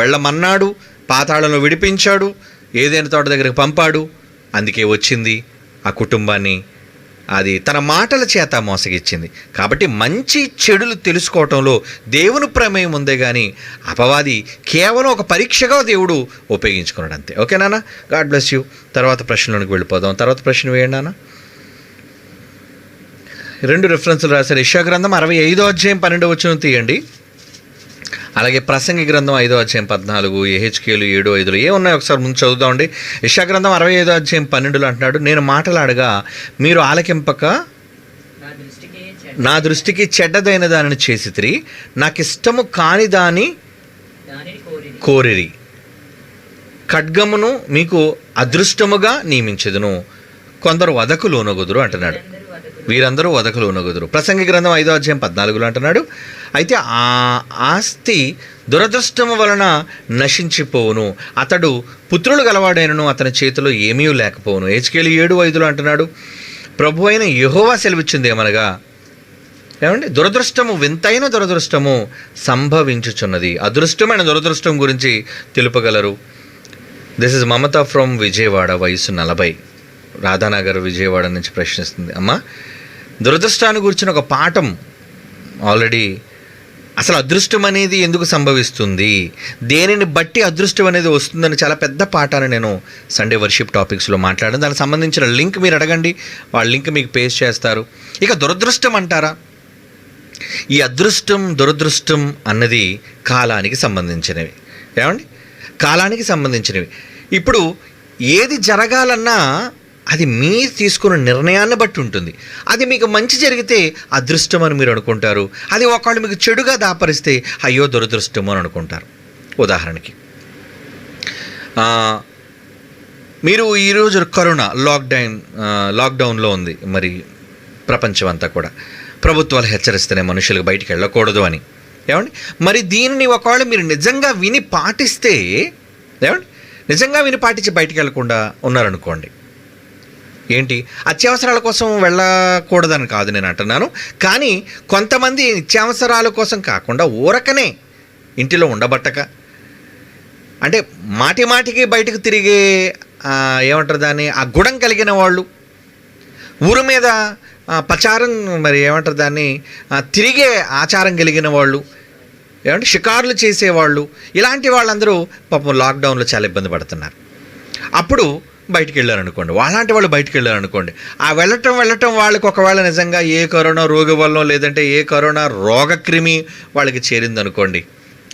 వెళ్ళమన్నాడు, పాతాళంలో విడిపించాడు, ఏదైనా తోట దగ్గరికి పంపాడు, అందుకే వచ్చింది. ఆ కుటుంబాన్ని అది తన మాటల చేత మోసగిచ్చింది. కాబట్టి మంచి చెడులు తెలుసుకోవటంలో దేవుని ప్రమేయం ఉందే కానీ అపవాది కేవలం ఒక పరీక్షగా దేవుడు ఉపయోగించుకున్నాడు అంతే. ఓకే నాన్న, గాడ్ బ్లెస్ యూ. తర్వాత ప్రశ్నలోనికి వెళ్ళిపోదాం. తర్వాత ప్రశ్న వేయండి నాన్న. 2 రిఫరెన్సులు రాశారు. యెషయా గ్రంథం 65వ అధ్యాయం 12వ వచనం తీయండి. అలాగే ప్రసంగి గ్రంథం 5వ అధ్యాయం 14, యెహెజ్కేలు 7:5 ఏమున్నాయి ఒకసారి ముందు చదువుదామండి. యెషయా గ్రంథం 65వ అధ్యాయం 12 అంటున్నాడు, నేను మాటలాడగా మీరు ఆలకింపక నా దృష్టికి చెడ్డదైన దానిని చేసితిరి, నాకు ఇష్టము కాని దాని కోరిరి, ఖడ్గమును మీకు అదృష్టముగా నియమించెదను, కొందరు వధకు లోనగుదురు అంటున్నాడు. వీరందరూ వధకు లోనగుదురు. ప్రసంగి గ్రంథం 5వ అధ్యాయం 14 అంటున్నాడు, అయితే ఆ ఆస్తి దురదృష్టము వలన నశించిపోవును, అతడు పుత్రులు గలవాడైనను అతని చేతిలో ఏమీ లేకపోవును. యెహెజ్కేలు 7:5 అంటున్నాడు, ప్రభు అయిన యెహోవా సెలవిచ్చింది ఏమనగా, ఏమండి, దురదృష్టము, వింతైన దురదృష్టము సంభవించుచున్నది. అదృష్టమైన దురదృష్టం గురించి తెలుపగలరు. This is Mamata from Vijayawada, వయసు 40, రాధానగర్ విజయవాడ నుంచి ప్రశ్నిస్తుంది. అమ్మ, దురదృష్టాన్ని గురించిన ఒక పాఠం ఆల్రెడీ, అసలు అదృష్టం అనేది ఎందుకు సంభవిస్తుంది, దేనిని బట్టి అదృష్టం అనేది వస్తుందని చాలా పెద్ద పాఠాన్ని నేను సండే వర్షిప్ టాపిక్స్లో మాట్లాడాను. దానికి సంబంధించిన లింక్ మీరు అడగండి, వాళ్ళ లింక్ మీకు పేస్ట్ చేస్తారు. ఇక దురదృష్టం అంటారా, ఈ అదృష్టం దురదృష్టం అన్నది కాలానికి సంబంధించినవి. ఏమండి, కాలానికి సంబంధించినవి. ఇప్పుడు ఏది జరగాలన్నా అది మీరు తీసుకున్న నిర్ణయాన్ని బట్టి ఉంటుంది. అది మీకు మంచి జరిగితే అదృష్టం అని మీరు అనుకుంటారు. అది ఒకళ్ళు మీకు చెడుగా దాపరిస్తే అయ్యో దురదృష్టం అని అనుకుంటారు. ఉదాహరణకి మీరు ఈరోజు కరోనా లాక్డౌన్లో ఉంది. మరి ప్రపంచం అంతా కూడా ప్రభుత్వాలు హెచ్చరిస్తున్నాయి మనుషులకు బయటికి వెళ్ళకూడదు అని. ఏమండి, మరి దీనిని ఒకవేళ మీరు నిజంగా విని పాటిస్తే, ఏమండి, నిజంగా విని పాటించి బయటికి వెళ్ళకుండా ఉన్నారనుకోండి, ఏంటి అత్యవసరాల కోసం వెళ్ళకూడదని కాదు నేను అంటున్నాను. కానీ కొంతమంది నిత్యావసరాల కోసం కాకుండా ఊరకనే ఇంటిలో ఉండబట్టక, అంటే మాటికి బయటకు తిరిగే ఏమంటారు దాన్ని, ఆ గుణం కలిగిన వాళ్ళు, ఊరు మీద ప్రచారం, మరి ఏమంటారు దాన్ని, తిరిగే ఆచారం కలిగిన వాళ్ళు, ఏమంటే షికారులు చేసేవాళ్ళు, ఇలాంటి వాళ్ళందరూ పాపం లాక్డౌన్లో చాలా ఇబ్బంది పడుతున్నారు. అప్పుడు బయటికి వెళ్ళారనుకోండి, అలాంటి వాళ్ళు బయటికి వెళ్ళారనుకోండి, ఆ వెళ్ళటం వాళ్ళకి ఒకవేళ నిజంగా ఏ కరోనా రోగి వల్ల లేదంటే ఏ కరోనా రోగక్రిమి వాళ్ళకి చేరిందనుకోండి,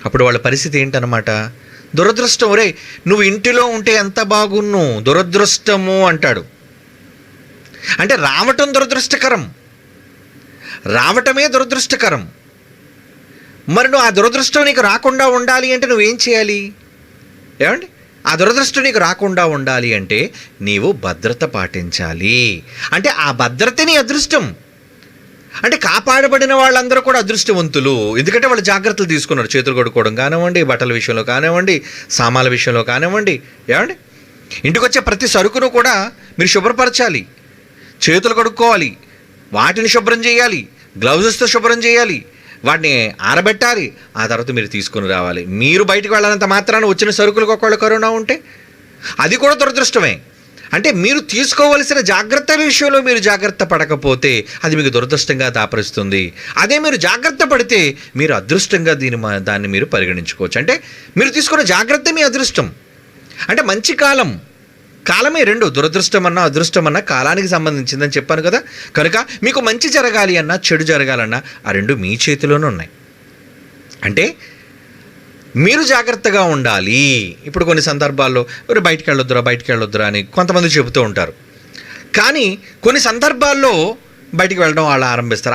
అప్పుడు వాళ్ళ పరిస్థితి ఏంటన్నమాట, దురదృష్టం. ఒరే నువ్వు ఇంటిలో ఉంటే ఎంత బాగున్ను, దురదృష్టము అంటాడు. అంటే రావటం దురదృష్టకరం, రావటమే దురదృష్టకరం. మరి నువ్వు ఆ దురదృష్టం నీకు రాకుండా ఉండాలి అంటే నువ్వేం చేయాలి? ఏమండి, ఆ దురదృష్టం నీకు రాకుండా ఉండాలి అంటే నీవు భద్రత పాటించాలి. అంటే ఆ భద్రతే నీ అదృష్టం. అంటే కాపాడబడిన వాళ్ళందరూ కూడా అదృష్టవంతులు. ఎందుకంటే వాళ్ళు జాగ్రత్తలు తీసుకున్నారు. చేతులు కడుక్కోవడం కానివ్వండి, బట్టల విషయంలో కానివ్వండి, సామాన్ల విషయంలో కానివ్వండి. ఏమండి, ఇంటికి వచ్చే ప్రతి సరుకును కూడా మీరు శుభ్రపరచాలి, చేతులు కడుక్కోవాలి, వాటిని శుభ్రం చేయాలి, గ్లౌజెస్తో శుభ్రం చేయాలి, వాటిని ఆరబెట్టాలి, ఆ తర్వాత మీరు తీసుకుని రావాలి. మీరు బయటకు వెళ్ళాలంత మాత్రాన వచ్చిన సరుకులకు ఒకవేళ కరోనా ఉంటే అది కూడా దురదృష్టమే. అంటే మీరు తీసుకోవలసిన జాగ్రత్త విషయంలో మీరు జాగ్రత్త పడకపోతే అది మీకు దురదృష్టంగా దాపరిస్తుంది. అదే మీరు జాగ్రత్త పడితే మీరు అదృష్టంగా దాన్ని మీరు పరిగణించుకోవచ్చు. అంటే మీరు తీసుకున్న జాగ్రత్త మీ అదృష్టం. అంటే మంచి కాలమే రెండు, దురదృష్టం అన్నా అదృష్టం అన్నా కాలానికి సంబంధించిందని చెప్పాను కదా. కనుక మీకు మంచి జరగాలి అన్నా చెడు జరగాలన్నా ఆ రెండు మీ చేతిలోనే ఉన్నాయి. అంటే మీరు జాగ్రత్తగా ఉండాలి. ఇప్పుడు కొన్ని సందర్భాల్లో బయటికి వెళ్ళొద్దురా అని కొంతమంది చెబుతూ ఉంటారు. కానీ కొన్ని సందర్భాల్లో బయటికి వెళ్ళడం వాళ్ళు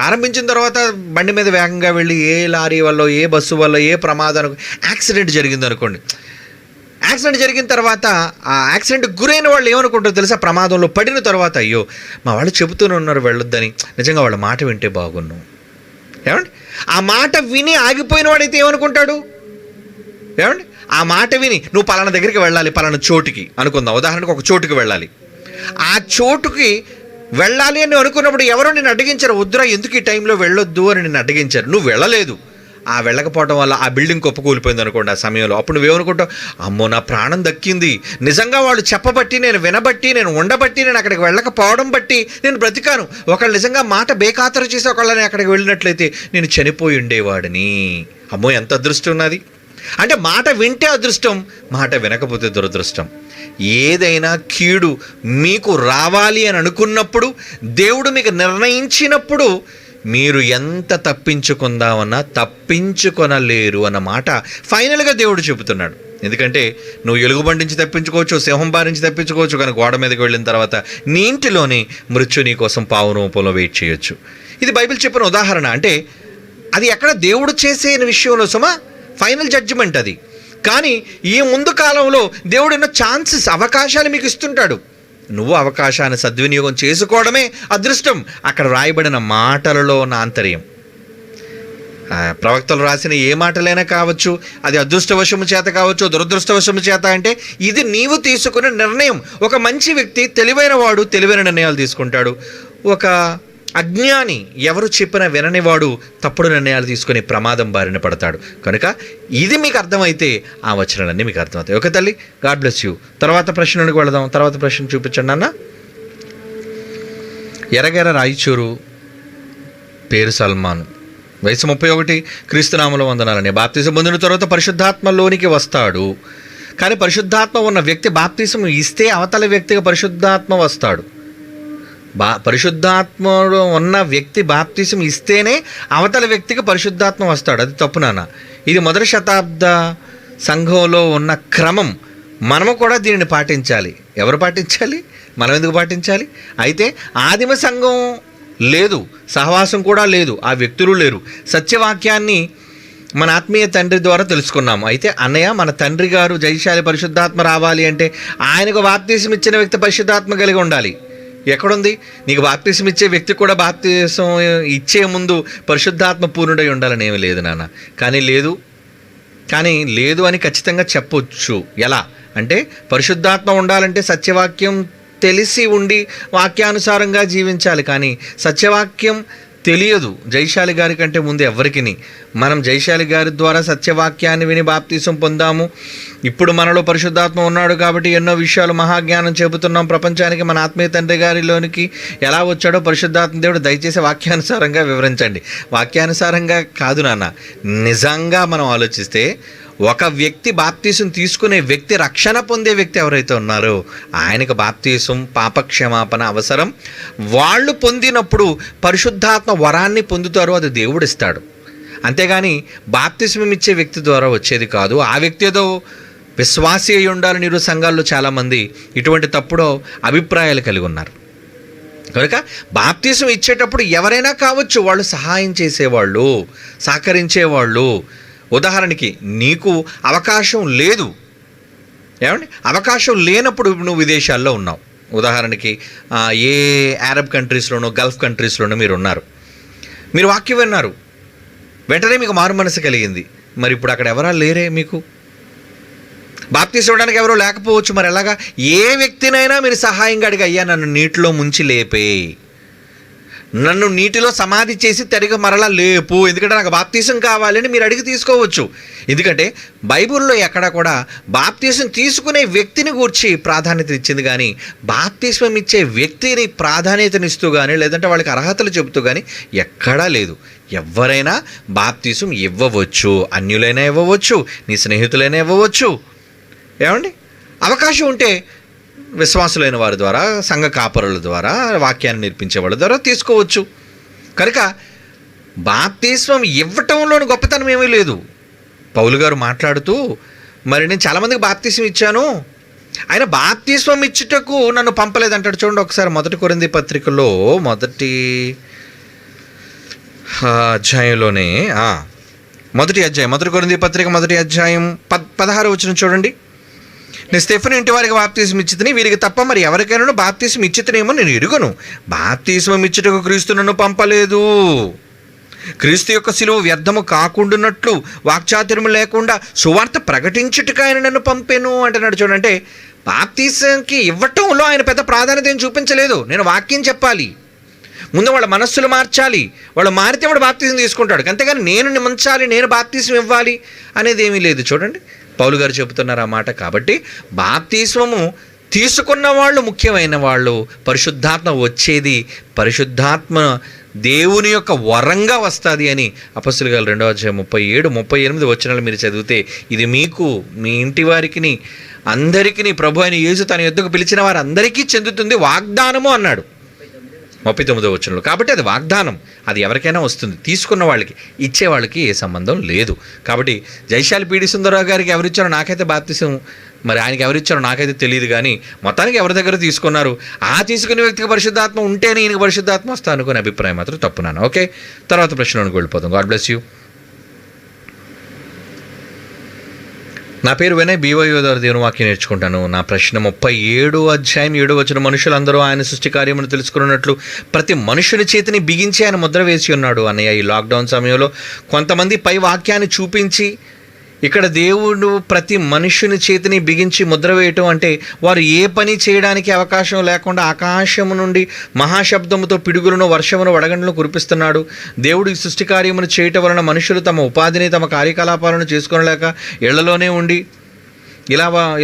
ఆరంభించిన తర్వాత బండి మీద వేగంగా వెళ్ళి ఏ లారీ వల్ల, ఏ బస్సు వల్ల, ఏ ప్రమాదం, యాక్సిడెంట్ జరిగిందనుకోండి. యాక్సిడెంట్ జరిగిన తర్వాత ఆ యాక్సిడెంట్కి గురైన వాళ్ళు ఏమనుకుంటారో తెలుసా, ప్రమాదంలో పడిన తర్వాత అయ్యో మా వాళ్ళు చెబుతూనే ఉన్నారు వెళ్ళొద్దని, నిజంగా వాళ్ళ మాట వింటే బాగున్నాం. ఏమండి, ఆ మాట విని ఆగిపోయిన వాడైతే ఏమనుకుంటాడు? ఏమండి, ఆ మాట విని నువ్వు పలానా దగ్గరికి వెళ్ళాలి, పలానా చోటుకి అనుకుందాం, ఉదాహరణకు ఒక చోటుకి వెళ్ళాలి. ఆ చోటుకి వెళ్ళాలి అని అనుకున్నప్పుడు ఎవరో నిన్ను అడ్డగించారు, వద్దురా ఎందుకు ఈ టైంలో వెళ్ళొద్దు అని నిన్ను అడ్డగించారు. నువ్వు వెళ్ళలేదు. ఆ వెళ్ళకపోవడం వల్ల ఆ బిల్డింగ్ కుప్పకూలిపోయింది అనుకోండి ఆ సమయంలో. అప్పుడు నువ్వేమనుకుంటావు, అమ్మో నా ప్రాణం దక్కింది, నిజంగా వాళ్ళు చెప్పబట్టి, నేను వినబట్టి, నేను ఉండబట్టి, నేను అక్కడికి వెళ్ళకపోవడం బట్టి నేను బ్రతికాను. ఒకళ్ళు నిజంగా మాట బేఖాతరు చేసి ఒకళ్ళని అక్కడికి వెళ్ళినట్లయితే నేను చనిపోయి ఉండేవాడిని. అమ్మో ఎంత అదృష్టం ఉన్నది. అంటే మాట వింటే అదృష్టం, మాట వినకపోతే దురదృష్టం. ఏదైనా కీడు మీకు రావాలి అని అనుకున్నప్పుడు, దేవుడు మీకు నిర్ణయించినప్పుడు మీరు ఎంత తప్పించుకుందామన్నా తప్పించుకొనలేరు అన్నమాట ఫైనల్గా దేవుడు చెబుతున్నాడు. ఎందుకంటే నువ్వు ఎలుగుబంటి నుంచి తప్పించుకోవచ్చు, సింహం బారి నుంచి తప్పించుకోవచ్చు, కానీ గోడ మీదకి వెళ్ళిన తర్వాత నీ ఇంటిలోనే మృత్యు నీ కోసం పావు రూపంలో వెయిట్ చేయొచ్చు. ఇది బైబిల్ చెప్పిన ఉదాహరణ. అంటే అది ఎక్కడ దేవుడు చేసే విషయంలో సుమా ఫైనల్ జడ్జిమెంట్ అది. కానీ ఈ ముందు కాలంలో దేవుడు ఎన్నో అవకాశాలు మీకు ఇస్తుంటాడు. నువ్వు అవకాశాన్ని సద్వినియోగం చేసుకోవడమే అదృష్టం. అక్కడ రాయబడిన మాటలలో ఉన్న ఆంతర్యం, ప్రవక్తలు రాసిన ఏ మాటలైనా కావచ్చు, అది అదృష్టవశము చేత కావచ్చు, దురదృష్టవశము చేత. అంటే ఇది నీవు తీసుకునే నిర్ణయం. ఒక మంచి వ్యక్తి, తెలివైన వాడు తెలివైన నిర్ణయాలు తీసుకుంటాడు. ఒక అజ్ఞాని, ఎవరు చెప్పినా విననివాడు తప్పుడు నిర్ణయాలు తీసుకుని ప్రమాదం బారిన పడతాడు. కనుక ఇది మీకు అర్థమైతే ఆ వచనాలన్నీ మీకు అర్థమవుతాయి. ఓకే తల్లి, గాడ్ బ్లెస్ యూ. తర్వాత ప్రశ్నలకు వెళదాం. తర్వాత ప్రశ్న చూపించండి అన్న. ఎర్రగెర రాయిచూరు, పేరు సల్మాన్, వయసు 31, క్రీస్తునామలో వందనాలని. బాప్తిజం పొందిన తర్వాత పరిశుద్ధాత్మలోనికి వస్తాడు. కానీ పరిశుద్ధాత్మ ఉన్న వ్యక్తి బాప్తిజం ఇస్తే అవతల వ్యక్తిగా పరిశుద్ధాత్మ వస్తాడు. పరిశుద్ధాత్మలో ఉన్న వ్యక్తి బాప్తిసం ఇస్తేనే అవతల వ్యక్తికి పరిశుద్ధాత్మ వస్తాడు. అది తప్పు నాన్న. ఇది మొదటి శతాబ్ద సంఘంలో ఉన్న క్రమం. మనము కూడా దీనిని పాటించాలి. ఎవరు పాటించాలి? మనం ఎందుకు పాటించాలి? అయితే ఆదిమ సంఘం లేదు, సహవాసం కూడా లేదు, ఆ వ్యక్తులు లేరు. సత్యవాక్యాన్ని మన ఆత్మీయ తండ్రి ద్వారా తెలుసుకున్నాము. అయితే అన్నయ్య, మన తండ్రి గారు జయశాలి పరిశుద్ధాత్మ రావాలి అంటే ఆయనకు బాప్తీసం ఇచ్చిన వ్యక్తి పరిశుద్ధాత్మ కలిగి ఉండాలి. ఎక్కడుంది? నీకు బాప్తీసం ఇచ్చే వ్యక్తి కూడా బాప్తీసం ఇచ్చే ముందు పరిశుద్ధాత్మ పూర్ణుడై ఉండాలని ఏమీ లేదు నాన్న. కానీ లేదు అని ఖచ్చితంగా చెప్పొచ్చు. ఎలా అంటే, పరిశుద్ధాత్మ ఉండాలంటే సత్యవాక్యం తెలిసి ఉండి వాక్యానుసారంగా జీవించాలి. కానీ సత్యవాక్యం తెలియదు జయశాలి గారి కంటే ముందు ఎవరికిని. మనం జయశాలి గారి ద్వారా సత్యవాక్యాన్ని విని బాప్తీసం పొందాము. ఇప్పుడు మనలో పరిశుద్ధాత్మ ఉన్నాడు కాబట్టి ఎన్నో విషయాలు మహాజ్ఞానం చెబుతున్నాం ప్రపంచానికి. మన ఆత్మీయ తండ్రి గారిలోనికి ఎలా వచ్చాడో పరిశుద్ధాత్మ దేవుడు దయచేసి వాక్యానుసారంగా వివరించండి. వాక్యానుసారంగా కాదు నాన్న, నిజంగా మనం ఆలోచిస్తే ఒక వ్యక్తి బాప్తీసం తీసుకునే వ్యక్తి, రక్షణ పొందే వ్యక్తి ఎవరైతే ఉన్నారో ఆయనకు బాప్తీసం, పాపక్షమాపణ అవసరం. వాళ్ళు పొందినప్పుడు పరిశుద్ధాత్మ వరాన్ని పొందుతారు, అది దేవుడు ఇస్తాడు. అంతేగాని బాప్తిస్మం ఇచ్చే వ్యక్తి ద్వారా వచ్చేది కాదు. ఆ వ్యక్తి ఏదో విశ్వాసి అయి ఉండాలని ఈరోజు సంఘాల్లో చాలామంది ఇటువంటి తప్పుడు అభిప్రాయాలు కలిగి ఉన్నారు. కనుక బాప్తిస్మం ఇచ్చేటప్పుడు ఎవరైనా కావచ్చు, వాళ్ళు సహాయం చేసేవాళ్ళు, సహకరించేవాళ్ళు. ఉదాహరణకి నీకు అవకాశం లేదు, ఏమండి, అవకాశం లేనప్పుడు నువ్వు విదేశాల్లో ఉన్నావు. ఉదాహరణకి ఏ అరబ్ కంట్రీస్లోనో, గల్ఫ్ కంట్రీస్లోనో మీరు ఉన్నారు. మీరు వాక్యం విన్నారు, వెంటనే మీకు మారు మనసు కలిగింది. మరి ఇప్పుడు అక్కడ ఎవరా లేరే, మీకు బాప్తీసం ఇవ్వడానికి ఎవరో లేకపోవచ్చు. మరి ఎలాగా? ఏ వ్యక్తినైనా మీరు సహాయంగా అడిగి, అయ్యా నన్ను నీటిలో ముంచి లేపే, నన్ను నీటిలో సమాధి చేసి తిరిగి మరలా లేపు, ఎందుకంటే నాకు బాప్తీసం కావాలని మీరు అడిగి తీసుకోవచ్చు. ఎందుకంటే బైబిల్లో ఎక్కడ కూడా బాప్తీసం తీసుకునే వ్యక్తిని గూర్చి ప్రాధాన్యత ఇచ్చింది కానీ బాప్తీసం ఇచ్చే వ్యక్తిని ప్రాధాన్యతనిస్తూ కానీ లేదంటే వాళ్ళకి అర్హతలు చెబుతూ కానీ ఎక్కడా లేదు. ఎవరైనా బాప్తీసం ఇవ్వవచ్చు, అన్యులైనా ఇవ్వవచ్చు, నీ స్నేహితులైనా ఇవ్వవచ్చు. ఏమండి, అవకాశం ఉంటే విశ్వాసులైన వారి ద్వారా, సంఘ కాపరుల ద్వారా, వాక్యాన్ని నేర్పించే వాళ్ళ ద్వారా తీసుకోవచ్చు. కనుక బాప్తిస్మం ఇవ్వటంలోని గొప్పతనం ఏమీ లేదు. పౌలు గారు మాట్లాడుతూ, మరి నేను చాలామందికి బాప్తిస్మం ఇచ్చాను, ఆయన బాప్తిస్మం ఇచ్చుటకు నన్ను పంపలేదంటాడు. చూడండి ఒకసారి 1 కొరింథీ పత్రికలో 1 అధ్యాయంలోనే 1 కొరింథీ పత్రిక 1 అధ్యాయం 16 వచనం చూడండి. నేను స్టెఫెను ఇంటి వారికి బాప్తీసం ఇచ్చితిని, వీరికి తప్ప మరి ఎవరికైనా బాప్తీసం ఇచ్చితేనేమో నేను ఎరుగను. బాప్తీసం ఇచ్చుటకు క్రీస్తు నన్ను పంపలేదు. క్రీస్తు యొక్క శిలువ వ్యర్థము కాకుండానట్లు వాక్చాతుర్యం లేకుండా సువార్త ప్రకటించుటకు ఆయన నన్ను పంపెను అంటున్నాడు. చూడండి, బాప్తీసంకి ఇవ్వటంలో ఆయన పెద్ద ప్రాధాన్యత ఏం చూపించలేదు. నేను వాక్యం చెప్పాలి, ముందు వాళ్ళ మనస్సులు మార్చాలి, వాళ్ళు మారితే వాడు బాప్తీసం తీసుకుంటాడు. అంతేగాని నేను నిమించాలి, నేను బాప్తీసం ఇవ్వాలి అనేది ఏమీ లేదు. చూడండి, పౌలు గారు చెబుతున్నారు ఆ మాట. కాబట్టి బాప్తిస్మము తీసుకున్న వాళ్ళు ముఖ్యమైన వాళ్ళు. పరిశుద్ధాత్మ వచ్చేది పరిశుద్ధాత్మ దేవుని యొక్క వరంగా వస్తుంది అని అపొస్తలుల కార్యాలు 2వ అధ్యాయం 37, 38 వచనాలు మీరు చదివితే, ఇది మీకు, మీ ఇంటి వారికి, అందరికీ ప్రభు అయిన యేసు తన యొద్దకు పిలిచిన వారు అందరికీ చెందుతుంది వాగ్దానము అన్నాడు 39వ వచనంలో. కాబట్టి అది వాగ్దానం, అది ఎవరికైనా వస్తుంది. తీసుకున్న వాళ్ళకి, ఇచ్చే వాళ్ళకి ఏ సంబంధం లేదు. కాబట్టి జయశాలి పీడి సుందరరావు గారికి ఎవరిచ్చారో నాకైతే బాప్తిసం, మరి ఆయనకి ఎవరిచ్చారో నాకైతే తెలియదు. కానీ మొత్తానికి ఎవరి దగ్గర తీసుకున్నారు, ఆ తీసుకునే వ్యక్తికి పరిశుద్ధాత్మ ఉంటేనే ఈయనకి పరిశుద్ధాత్మ వస్తా అనుకునే అభిప్రాయం మాత్రం తప్పున్నాను. ఓకే, తర్వాత ప్రశ్నలోకి వెళ్ళిపోతాం. God bless you. నా పేరు వినయ్, BYO ద్వారా దేవుని వాక్యం నేర్చుకుంటాను. నా ప్రశ్న 37వ అధ్యాయం 7వ వచనం, మనుషులందరూ ఆయన సృష్టి కార్యమును తెలుసుకున్నట్లు ప్రతి మనుషుని చేతిని బిగించి ఆయన ముద్ర వేసి ఉన్నాడు. అన్నయ్య, ఈ లాక్డౌన్ సమయంలో కొంతమంది పై వాక్యాన్ని చూపించి ఇక్కడ దేవుడు ప్రతి మనుషుని చేతిని బిగించి ముద్ర వేయటం అంటే వారు ఏ పని చేయడానికి అవకాశం లేకుండా ఆకాశము నుండి మహాశబ్దముతో పిడుగులను, వర్షమును, వడగండ్లను కురిపిస్తున్నాడు. దేవుడు ఈ సృష్టి కార్యమును చేయటం వలన మనుషులు తమ ఉపాధిని, తమ కార్యకలాపాలను చేసుకోలేక ఇళ్లలోనే ఉండి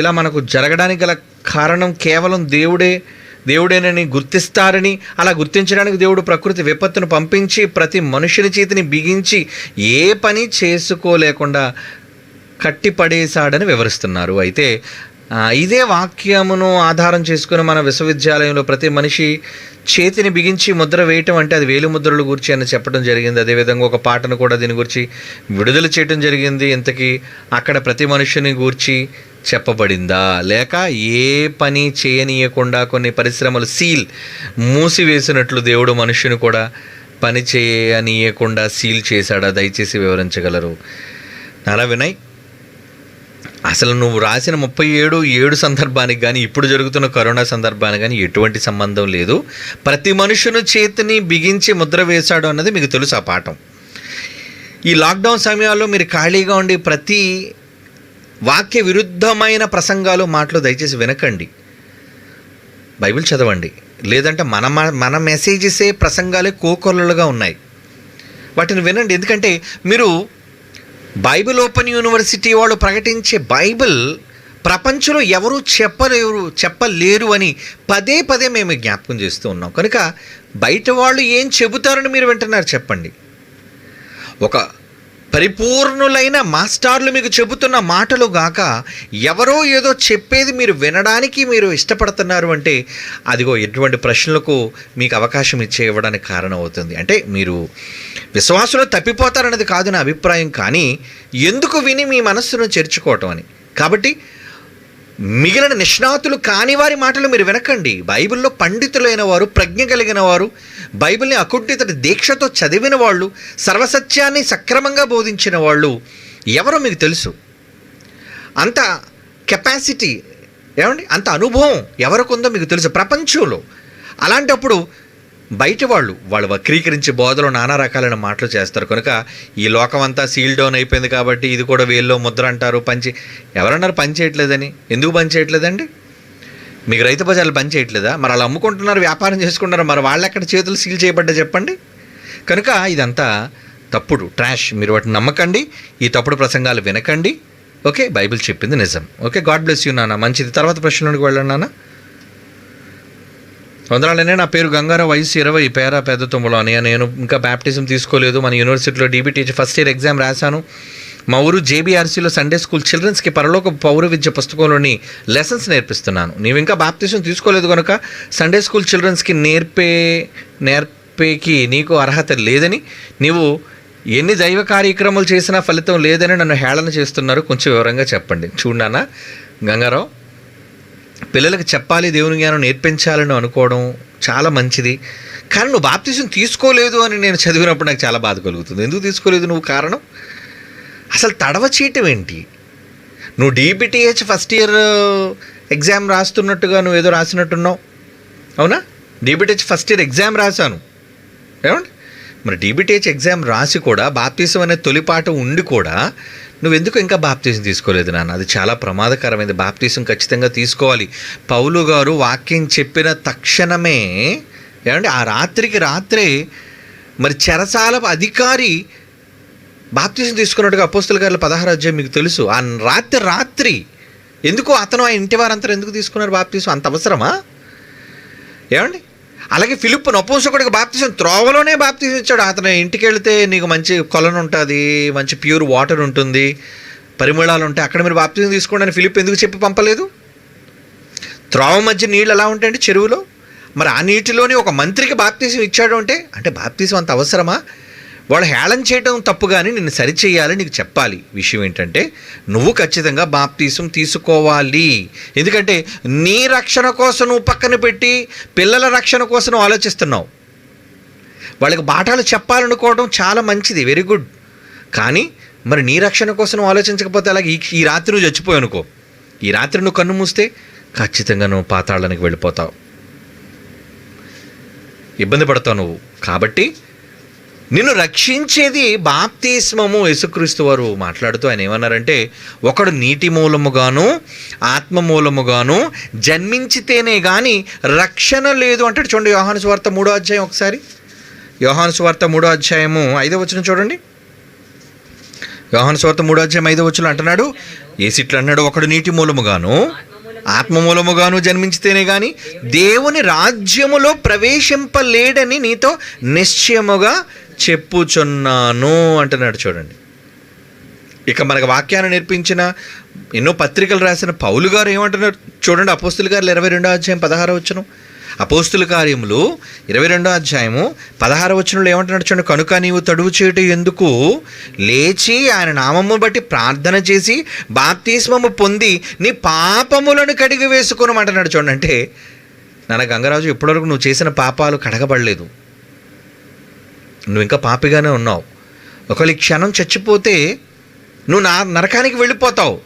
ఇలా మనకు జరగడానికి గల కారణం కేవలం దేవుడేనని గుర్తిస్తారని, అలా గుర్తించడానికి దేవుడు ప్రకృతి విపత్తును పంపించి ప్రతి మనుషుని చేతిని బిగించి ఏ పని చేసుకోలేకుండా కట్టిపడేశాడని వివరిస్తున్నారు. అయితే ఇదే వాక్యమును ఆధారం చేసుకుని మన విశ్వవిద్యాలయంలో ప్రతి మనిషి చేతిని బిగించి ముద్ర వేయటం అంటే అది వేలు ముద్రలు గురించి అని చెప్పడం జరిగింది. అదేవిధంగా ఒక పాటను కూడా దీని గురించి విడుదల చేయడం జరిగింది. ఇంతకీ అక్కడ ప్రతి మనుషుని గూర్చి చెప్పబడిందా? లేక ఏ పని చేయనీయకుండా కొన్ని పరిశ్రమలు సీల్ మూసివేసినట్లు దేవుడు మనుష్యుని కూడా పని చేయనీయకుండా సీల్ చేశాడా? దయచేసి వివరించగలరు. నాలా వినయ్, అసలు నువ్వు రాసిన 37 సందర్భానికి కానీ ఇప్పుడు జరుగుతున్న కరోనా సందర్భానికి కానీ ఎటువంటి సంబంధం లేదు. ప్రతి మనుషుని చేతిని బిగించి ముద్ర వేశాడు అన్నది మీకు తెలుసు ఆ పాఠం. ఈ లాక్డౌన్ సమయాల్లో మీరు ఖాళీగా ఉండి ప్రతి వాక్య విరుద్ధమైన ప్రసంగాలు, మాటలు దయచేసి వినకండి. బైబిల్ చదవండి. లేదంటే మన మెసేజెసే ప్రసంగాలే కోకొల్లలుగా ఉన్నాయి, వాటిని వినండి. ఎందుకంటే మీరు బైబిల్ ఓపెన్ యూనివర్సిటీ వాళ్ళు ప్రకటించే బైబిల్ ప్రపంచంలో ఎవరు చెప్పలేరు అని పదే పదే మేము జ్ఞాపకం చేస్తూ ఉన్నాం. కనుక బయట వాళ్ళు ఏం చెబుతారని మీరు వింటున్నారు చెప్పండి. ఒక పరిపూర్ణులైన మాస్టర్లు మీకు చెబుతున్న మాటలు గాక ఎవరో ఏదో చెప్పేది మీరు వినడానికి మీరు ఇష్టపడుతున్నారు అంటే అదిగో ఎటువంటి ప్రశ్నలకు మీకు అవకాశం ఇవ్వడానికి కారణం అవుతుంది. అంటే మీరు విశ్వాసంలో తప్పిపోతారన్నది కాదు నా అభిప్రాయం, కానీ ఎందుకు విని మీ మనస్సును చేర్చుకోవటం అని. కాబట్టి మిగిలిన నిష్ణాతులు కాని వారి మాటలు మీరు వినకండి. బైబిల్లో పండితులైన వారు, ప్రజ్ఞ కలిగిన వారు, బైబిల్ని అకుంఠిత దీక్షతో చదివిన వాళ్ళు, సర్వసత్యాన్ని సక్రమంగా బోధించిన వాళ్ళు ఎవరో మీకు తెలుసు. అంత కెపాసిటీ అంత అనుభవం ఎవరికుందో మీకు తెలుసు ప్రపంచంలో. అలాంటప్పుడు బయట వాళ్ళు వక్రీకరించి బోధలో నానా రకాలైన మాటలు చేస్తారు. కనుక ఈ లోకం అంతా సీల్ డౌన్ అయిపోయింది కాబట్టి ఇది కూడా వేల్లో ముద్ర అంటారు. ఎవరన్నారు పని చేయట్లేదని? ఎందుకు పని చేయట్లేదండి? మీకు రైతు బజార్లు పని చేయట్లేదా? మరి వాళ్ళు అమ్ముకుంటున్నారు, వ్యాపారం చేసుకుంటున్నారు, మరి వాళ్ళు ఎక్కడ చేతులు సీల్ చేయబడ్డా చెప్పండి. కనుక ఇదంతా తప్పుడు ట్రాష్. మీరు వాటిని నమ్మకండి, ఈ తప్పుడు ప్రసంగాలు వినకండి. ఓకే, బైబిల్ చెప్పింది నిజం. ఓకే, గాడ్ బ్లెస్ యూ నాన్న. మంచిది. తర్వాత ప్రశ్నలోకి వెళ్ళండి నాన్న. వందనాలనే. నా పేరు గంగారావు, వయసు 20, పేర పెద్ద తుమ్మలో అని. నేను ఇంకా బ్యాప్టిజం తీసుకోలేదు. మన యూనివర్సిటీలో డీబీటీహెచ్ ఫస్ట్ ఇయర్ ఎగ్జామ్ రాశాను. మా ఊరు జేబీఆర్సీలో సండే స్కూల్ చిల్డ్రన్స్కి పరలోక పౌర విద్య పుస్తకంలోని లెసన్స్ నేర్పిస్తున్నాను. నీవు ఇంకా బాప్టిజం తీసుకోలేదు కనుక సండే స్కూల్ చిల్డ్రన్స్కి నేర్పేకి నీకు అర్హత లేదని, నీవు ఎన్ని దైవ కార్యక్రమాలు చేసినా ఫలితం లేదని నన్ను హేళన చేస్తున్నారు. కొంచెం వివరంగా చెప్పండి. చూడన్నా గంగారావు, పిల్లలకి చెప్పాలి, దేవుని జ్ఞానం నేర్పించాలని అనుకోవడం చాలా మంచిది. కానీ నువ్వు బాప్తిజం తీసుకోలేదు అని నేను చదివినప్పుడు నాకు చాలా బాధ కలుగుతుంది. ఎందుకు తీసుకోలేదు నువ్వు? కారణం అసలు తడవ చేయటం ఏంటి? నువ్వు డీబీటీహెచ్ ఫస్ట్ ఇయర్ ఎగ్జామ్ రాస్తున్నట్టుగా నువ్వు ఏదో రాసినట్టున్నావు, అవునా? డీబీటీహెచ్ ఫస్ట్ ఇయర్ ఎగ్జామ్ రాశాను. మరి డీబీటీహెచ్ ఎగ్జామ్ రాసి కూడా బాప్తిజం అనే తొలిపాట ఉండి కూడా నువ్వెందుకు ఇంకా బాప్తిజం తీసుకోలేదు నాన్న? అది చాలా ప్రమాదకరమైనది. బాప్తిజం ఖచ్చితంగా తీసుకోవాలి. పౌలు గారు వాక్యం చెప్పిన తక్షణమే ఆ రాత్రికి రాత్రే మరి చెరసాల అధికారి బాప్తిజం తీసుకున్నట్టుగా అపోస్తల కార్యాలు 16వ అధ్యాయం మీకు తెలుసు. ఆ రాత్రి ఎందుకు అతను ఆ ఇంటి వారంతా ఎందుకు తీసుకున్నారు బాప్తిజం? అంత అవసరమా? అలాగే ఫిలిప్పు నపుంసకుడికి బాప్తిజం త్రోవలోనే బాప్తిజం ఇచ్చాడు. అతను ఇంటికి వెళితే నీకు మంచి కొలను ఉంటుంది, మంచి ప్యూర్ వాటర్ ఉంటుంది, పరిమళాలు ఉంటాయి, అక్కడ మీరు బాప్తిజం తీసుకోండి అని ఫిలిప్ ఎందుకు చెప్పి పంపలేదు? త్రోవ మధ్య నీళ్ళు ఎలా ఉంటాయండి? చెరువులో. మరి ఆ నీటిలోని ఒక మంత్రికి బాప్తిజం ఇచ్చాడు అంటే బాప్తిజం అంత అవసరమా? వాళ్ళు హేళన చేయడం తప్పు, కానీ నిన్ను సరిచేయాలి, నీకు చెప్పాలి. విషయం ఏంటంటే నువ్వు ఖచ్చితంగా బాప్తిజం తీసుకోవాలి. ఎందుకంటే నీ రక్షణ కోసం నువ్వు పక్కన పెట్టి పిల్లల రక్షణ కోసం ఆలోచిస్తున్నావు. వాళ్ళకి పాఠాలు చెప్పాలనుకోవడం చాలా మంచిది, వెరీ గుడ్. కానీ మరి నీ రక్షణ కోసం ఆలోచించకపోతే అలాగే ఈ రాత్రి నువ్వు చచ్చిపోయావు అనుకో, ఈ రాత్రి నువ్వు కన్ను మూస్తే ఖచ్చితంగా నువ్వు పాతాళానికి వెళ్ళిపోతావు, ఇబ్బంది పడతావు నువ్వు. కాబట్టి నిన్ను రక్షించేది బాప్తిస్మము. యేసుక్రీస్తు వారు మాట్లాడుతూ ఆయన ఏమన్నారంటే, ఒకడు నీటి మూలముగాను ఆత్మ మూలముగాను జన్మించితేనే కానీ రక్షణ లేదు అంటాడు. చూడండి యోహాను సువార్త 3వ అధ్యాయం ఒకసారి. యోహాను సువార్త 3వ అధ్యాయము 5వ వచనం చూడండి. యోహాను సువార్త 3వ అధ్యాయం 5వ వచనం అంటున్నాడు, యేసు ఇట్లా అన్నాడు, ఒకడు నీటి మూలముగాను ఆత్మ మూలముగాను జన్మించితేనే కానీ దేవుని రాజ్యములో ప్రవేశింపలేడని నీతో నిశ్చయముగా చెప్పుచున్నాను అంటున్నాడు. చూడండి, ఇక మనకు వాక్యాన్ని నేర్పించిన ఎన్నో పత్రికలు రాసిన పౌలు గారు ఏమంటున్నారు చూడండి. అపోస్తలుల కార్యాలు 22వ అధ్యాయం 16వ వచనం, అపోస్తుల కార్యములు 22వ అధ్యాయము 16వ వచనంలో ఏమంటున్నాడు చూడండి, కనుక నీవు తడువు చేయటం ఎందుకు, లేచి ఆయన నామము బట్టి ప్రార్థన చేసి బాప్తిస్మము పొంది నీ పాపములను కడిగి వేసుకొనమంటున్నాడు చూడండి. అంటే నాన్న గంగరాజు, ఇప్పటివరకు నువ్వు చేసిన పాపాలు కడగబడలేదు, నువ్వు ఇంకా పాపిగానే ఉన్నావు. ఒకవేళ ఈ క్షణం చచ్చిపోతే నువ్వు నరకానికి వెళ్ళిపోతావు.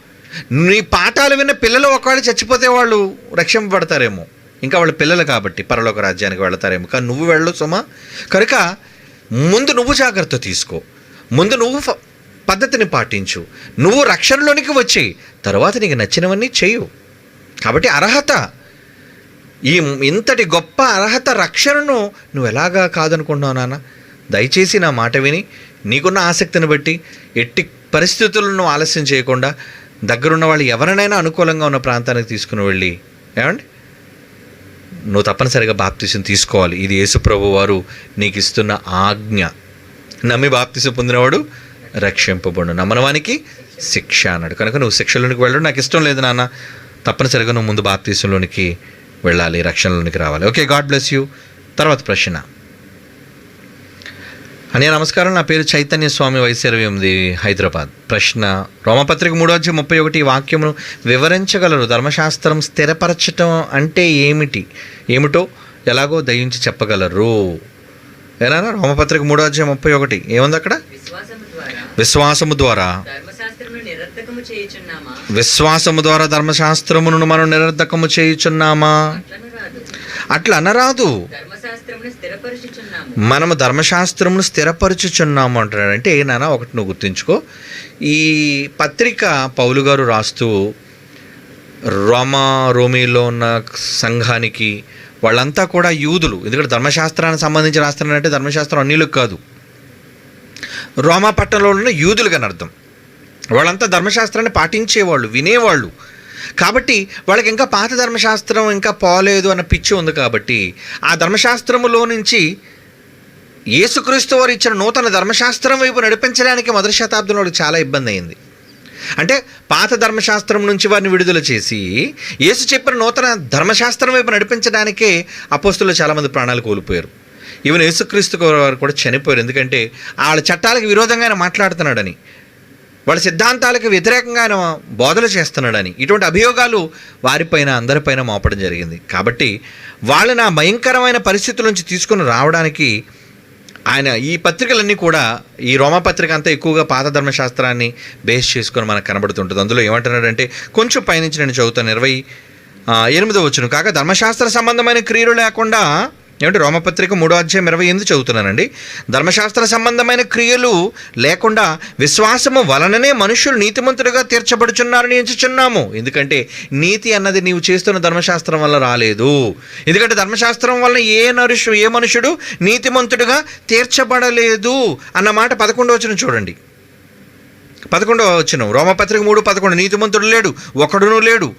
నీ పాఠాలు విన్న పిల్లలు ఒకవేళ చచ్చిపోతే వాళ్ళు రక్షింపబడతారేమో, ఇంకా వాళ్ళ పిల్లలు కాబట్టి పరలోక రాజ్యానికి వెళతారేమో, కానీ నువ్వు వెళ్ళు సుమా. కనుక ముందు నువ్వు జాగ్రత్త తీసుకో, ముందు నువ్వు పద్ధతిని పాటించు, నువ్వు రక్షణలోనికి వచ్చేయి, తర్వాత నీకు నచ్చినవన్నీ చేయు. కాబట్టి అర్హత, ఈ ఇంతటి గొప్ప అర్హత రక్షణను నువ్వు ఎలాగా కాదనుకుంటున్నావు నాన్న? దయచేసి నా మాట విని నీకున్న ఆసక్తిని బట్టి ఎట్టి పరిస్థితులను ఆలస్యం చేయకుండా దగ్గరున్న వాళ్ళు ఎవరినైనా అనుకూలంగా ఉన్న ప్రాంతానికి తీసుకుని వెళ్ళి, ఏమండి, నువ్వు తప్పనిసరిగా బాప్తిసం తీసుకోవాలి. ఇది యేసు ప్రభు వారు నీకు ఇస్తున్న ఆజ్ఞ. నమ్మి బాప్తిసం పొందినవాడు రక్షింపబడు, నమ్మనవానికి శిక్ష అన్నాడు. కనుక నువ్వు శిక్షలోనికి వెళ్ళడం నాకు ఇష్టం లేదు నాన్న, తప్పనిసరిగా నువ్వు ముందు బాప్తిసంలోనికి వెళ్ళాలి, రక్షణలోనికి రావాలి. Okay, God bless you. తర్వాత ప్రశ్న. అనే నమస్కారం, నా పేరు చైతన్య స్వామి, వయసు 28, హైదరాబాద్. ప్రశ్న, రోమపత్రిక 3:31 వాక్యమును వివరించగలరు? ధర్మశాస్త్రం స్థిరపరచటం అంటే ఏమిటో ఎలాగో దయించి చెప్పగలరు? ఏనా? రోమపత్రిక 3:31 ఏముంది అక్కడ? విశ్వాసము ద్వారా ధర్మశాస్త్రమును మనం నిరర్ధకము చేయుచున్నామా? అట్లా అనరాదు, మనము ధర్మశాస్త్రమును స్థిరపరచుచున్నాము అంటున్నాడు. అంటే నాన్న ఒకటి నువ్వు గుర్తుంచుకో, ఈ పత్రిక పౌలు గారు రాస్తూ రోమీలో ఉన్న సంఘానికి, వాళ్ళంతా కూడా యూదులు. ఎందుకంటే ధర్మశాస్త్రానికి సంబంధించి రాస్తున్నారంటే ధర్మశాస్త్రం అన్యులకు కాదు, రోమా పట్టణంలో ఉన్న యూదులుగా అర్థం. వాళ్ళంతా ధర్మశాస్త్రాన్ని పాటించేవాళ్ళు, వినేవాళ్ళు. కాబట్టి వాళ్ళకి ఇంకా పాత ధర్మశాస్త్రం ఇంకా పోలేదు అన్న పిచ్చి ఉంది. కాబట్టి ఆ ధర్మశాస్త్రములో నుంచి యేసుక్రీస్తు వారు ఇచ్చిన నూతన ధర్మశాస్త్రం వైపు నడిపించడానికి మొదటి శతాబ్దంలో చాలా ఇబ్బంది అయింది. అంటే పాత ధర్మశాస్త్రం నుంచి వారిని విడుదల చేసి యేసు చెప్పిన నూతన ధర్మశాస్త్రం వైపు నడిపించడానికే అపోస్తులు చాలామంది ప్రాణాలు కోల్పోయారు. ఈవెన్ యేసుక్రీస్తు వారు కూడా చనిపోయారు. ఎందుకంటే వాళ్ళ చట్టాలకు విరోధంగా ఆయన మాట్లాడుతున్నాడని, వాళ్ళ సిద్ధాంతాలకు వ్యతిరేకంగా ఆయన బోధలు చేస్తున్నాడని, ఇటువంటి అభియోగాలు వారిపైన అందరిపైన మోపడం జరిగింది. కాబట్టి వాళ్ళని ఆ భయంకరమైన పరిస్థితుల నుంచి తీసుకుని రావడానికి ఆయన ఈ పత్రికలన్నీ కూడా, ఈ రోమపత్రిక అంతా ఎక్కువగా పాత ధర్మశాస్త్రాన్ని బేస్ చేసుకొని మనకు కనబడుతుంటుంది. అందులో ఏమంటున్నాడంటే, కొంచెం పైనుంచి నేను చదువుతాను, 28వ వచనం. కాగా ధర్మశాస్త్ర సంబంధమైన క్రియలు లేకుండా, ఏమంటే రోమపత్రిక 3:28 చదువుతున్నానండి. ధర్మశాస్త్ర సంబంధమైన క్రియలు లేకుండా విశ్వాసము వలననే మనుషులు నీతిమంతులుగా తీర్చబడుచున్నారని ఎంచుచున్నాము. ఎందుకంటే నీతి అన్నది నీవు చేస్తున్న ధర్మశాస్త్రం వల్ల రాలేదు. ఎందుకంటే ధర్మశాస్త్రం వల్ల ఏ మనుషుడు నీతిమంతుడుగా తీర్చబడలేదు అన్న మాట 11వ వచనం చూడండి. 11వ వచనం రోమపత్రిక 3:11, నీతిమంతుడు లేడు, ఒకడునూ లేడు.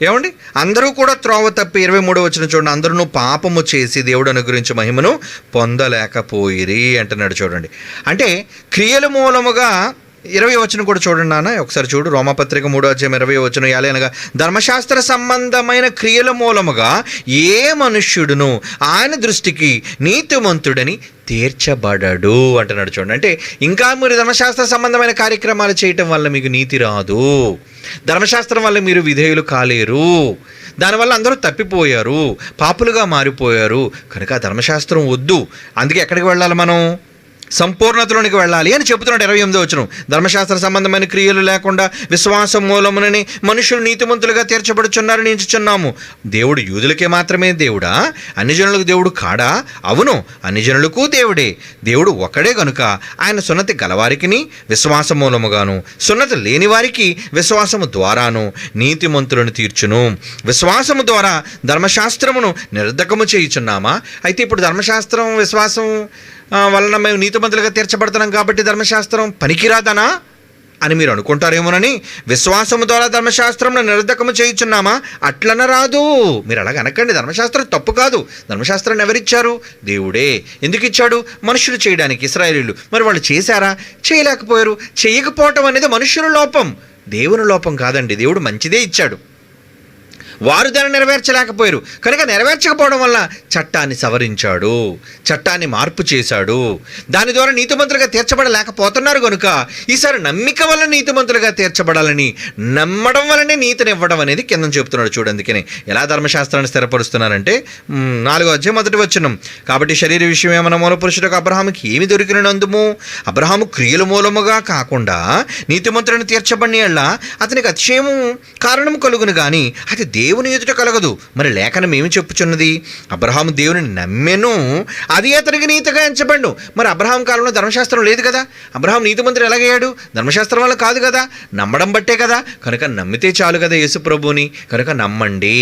ఏమండి, అందరూ కూడా త్రోవ తప్పి. 23వ వచనం చూడండి, అందరూ పాపము చేసి దేవుడు అనుగ్రహించి మహిమను పొందలేకపోయిరి అంటున్నాడు చూడండి. అంటే క్రియల మూలముగా 20వ వచనం కూడా చూడండి నాన్న, ఒకసారి చూడు. రోమపత్రిక 3:20 వచనం, అనగా ధర్మశాస్త్ర సంబంధమైన క్రియల మూలముగా ఏ మనుష్యుడును ఆయన దృష్టికి నీతిమంతుడని తీర్చబడడు అంటున్నాడు చూడండి. అంటే ఇంకా మీరు ధర్మశాస్త్ర సంబంధమైన కార్యక్రమాలు చేయటం వల్ల మీకు నీతి రాదు, ధర్మశాస్త్రం వల్ల మీరు విధేయులు కాలేరు, దానివల్ల అందరూ తప్పిపోయారు, పాపులుగా మారిపోయారు. కనుక ధర్మశాస్త్రం వద్దు. అందుకే ఎక్కడికి వెళ్ళాలి మనం? సంపూర్ణతలోనికి వెళ్ళాలి అని చెబుతున్నాడు 28వ వచనం. ధర్మశాస్త్ర సంబంధమైన క్రియలు లేకుండా విశ్వాసం మూలమునని మనుషులు నీతిమంతులుగా తీర్చబడుచున్నారని ఎంచుచున్నాము. దేవుడు యూదులకే మాత్రమే దేవుడా? అన్ని జనులకు దేవుడు కాడా? అవును, అన్ని జనులకు దేవుడే. దేవుడు ఒకడే గనుక ఆయన సున్నతి గలవారికిని విశ్వాస మూలముగాను, సున్నతి లేని వారికి విశ్వాసము ద్వారాను నీతిమంతులను తీర్చును. విశ్వాసము ద్వారా ధర్మశాస్త్రమును నిర్ధకము చేయుచున్నామా? అయితే ఇప్పుడు ధర్మశాస్త్రం విశ్వాసం వలన మేము నీతిమంతులుగా తీర్చబడుతున్నాం కాబట్టి ధర్మశాస్త్రం పనికిరాదనా అని మీరు అనుకుంటారేమోనని విశ్వాసము ద్వారా ధర్మశాస్త్రంను నిర్ధకము చేయుచున్నామా? అట్లన రాదు. మీరు అలాగ అనకండి. ధర్మశాస్త్రం తప్పు కాదు. ధర్మశాస్త్రాన్ని ఎవరిచ్చారు? దేవుడే. ఎందుకు ఇచ్చాడు? మనుషులు చేయడానికి, ఇశ్రాయేలీయులు. మరి వాళ్ళు చేశారా? చేయలేకపోయారు. చేయకపోవటం అనేది మనుషుల లోపం, దేవుని లోపం కాదండి. దేవుడు మంచిదే ఇచ్చాడు. వారు దాన్ని నెరవేర్చలేకపోయారు. కనుక నెరవేర్చకపోవడం వల్ల చట్టాన్ని సవరించాడు, చట్టాన్ని మార్పు చేశాడు. దాని ద్వారా నీతిమంతులుగా తీర్చబడలేకపోతున్నారు. కనుక ఈసారి నమ్మిక వల్ల నీతిమంతులుగా తీర్చబడాలని నమ్మడం వల్లనే నీతినివ్వడం అనేది కింద చెప్తున్నాడు. చూడండి, అందుకని ఎలా ధర్మశాస్త్రాన్ని స్థిరపరుస్తున్నారంటే 4వ అధ్యాయం 1వ వచనం. కాబట్టి శరీర విషయమే మన మూల పురుషుడికి అబ్రహాముకి ఏమి దొరికినందుము, అబ్రహాము క్రియల మూలముగా కాకుండా నీతిమంతులను తీర్చబడిన యెడల అతనికి అతిశయము కారణం కలుగును గాని అది దేవుని ఎదుట కలగదు. మరి లేఖనం ఏమి చెప్పుచున్నది? అబ్రహాము దేవుని నమ్మెను, అది అతనికి నీతిగా ఎంచబడును. మరి అబ్రహాం కాలంలో ధర్మశాస్త్రం లేదు కదా. అబ్రహాం నీతిమంతుడు ఎలాగయ్యాడు? ధర్మశాస్త్రం వల్ల కాదు కదా, నమ్మడం బట్టే కదా. కనుక నమ్మితే చాలు కదా యేసు ప్రభువుని. కనుక నమ్మండి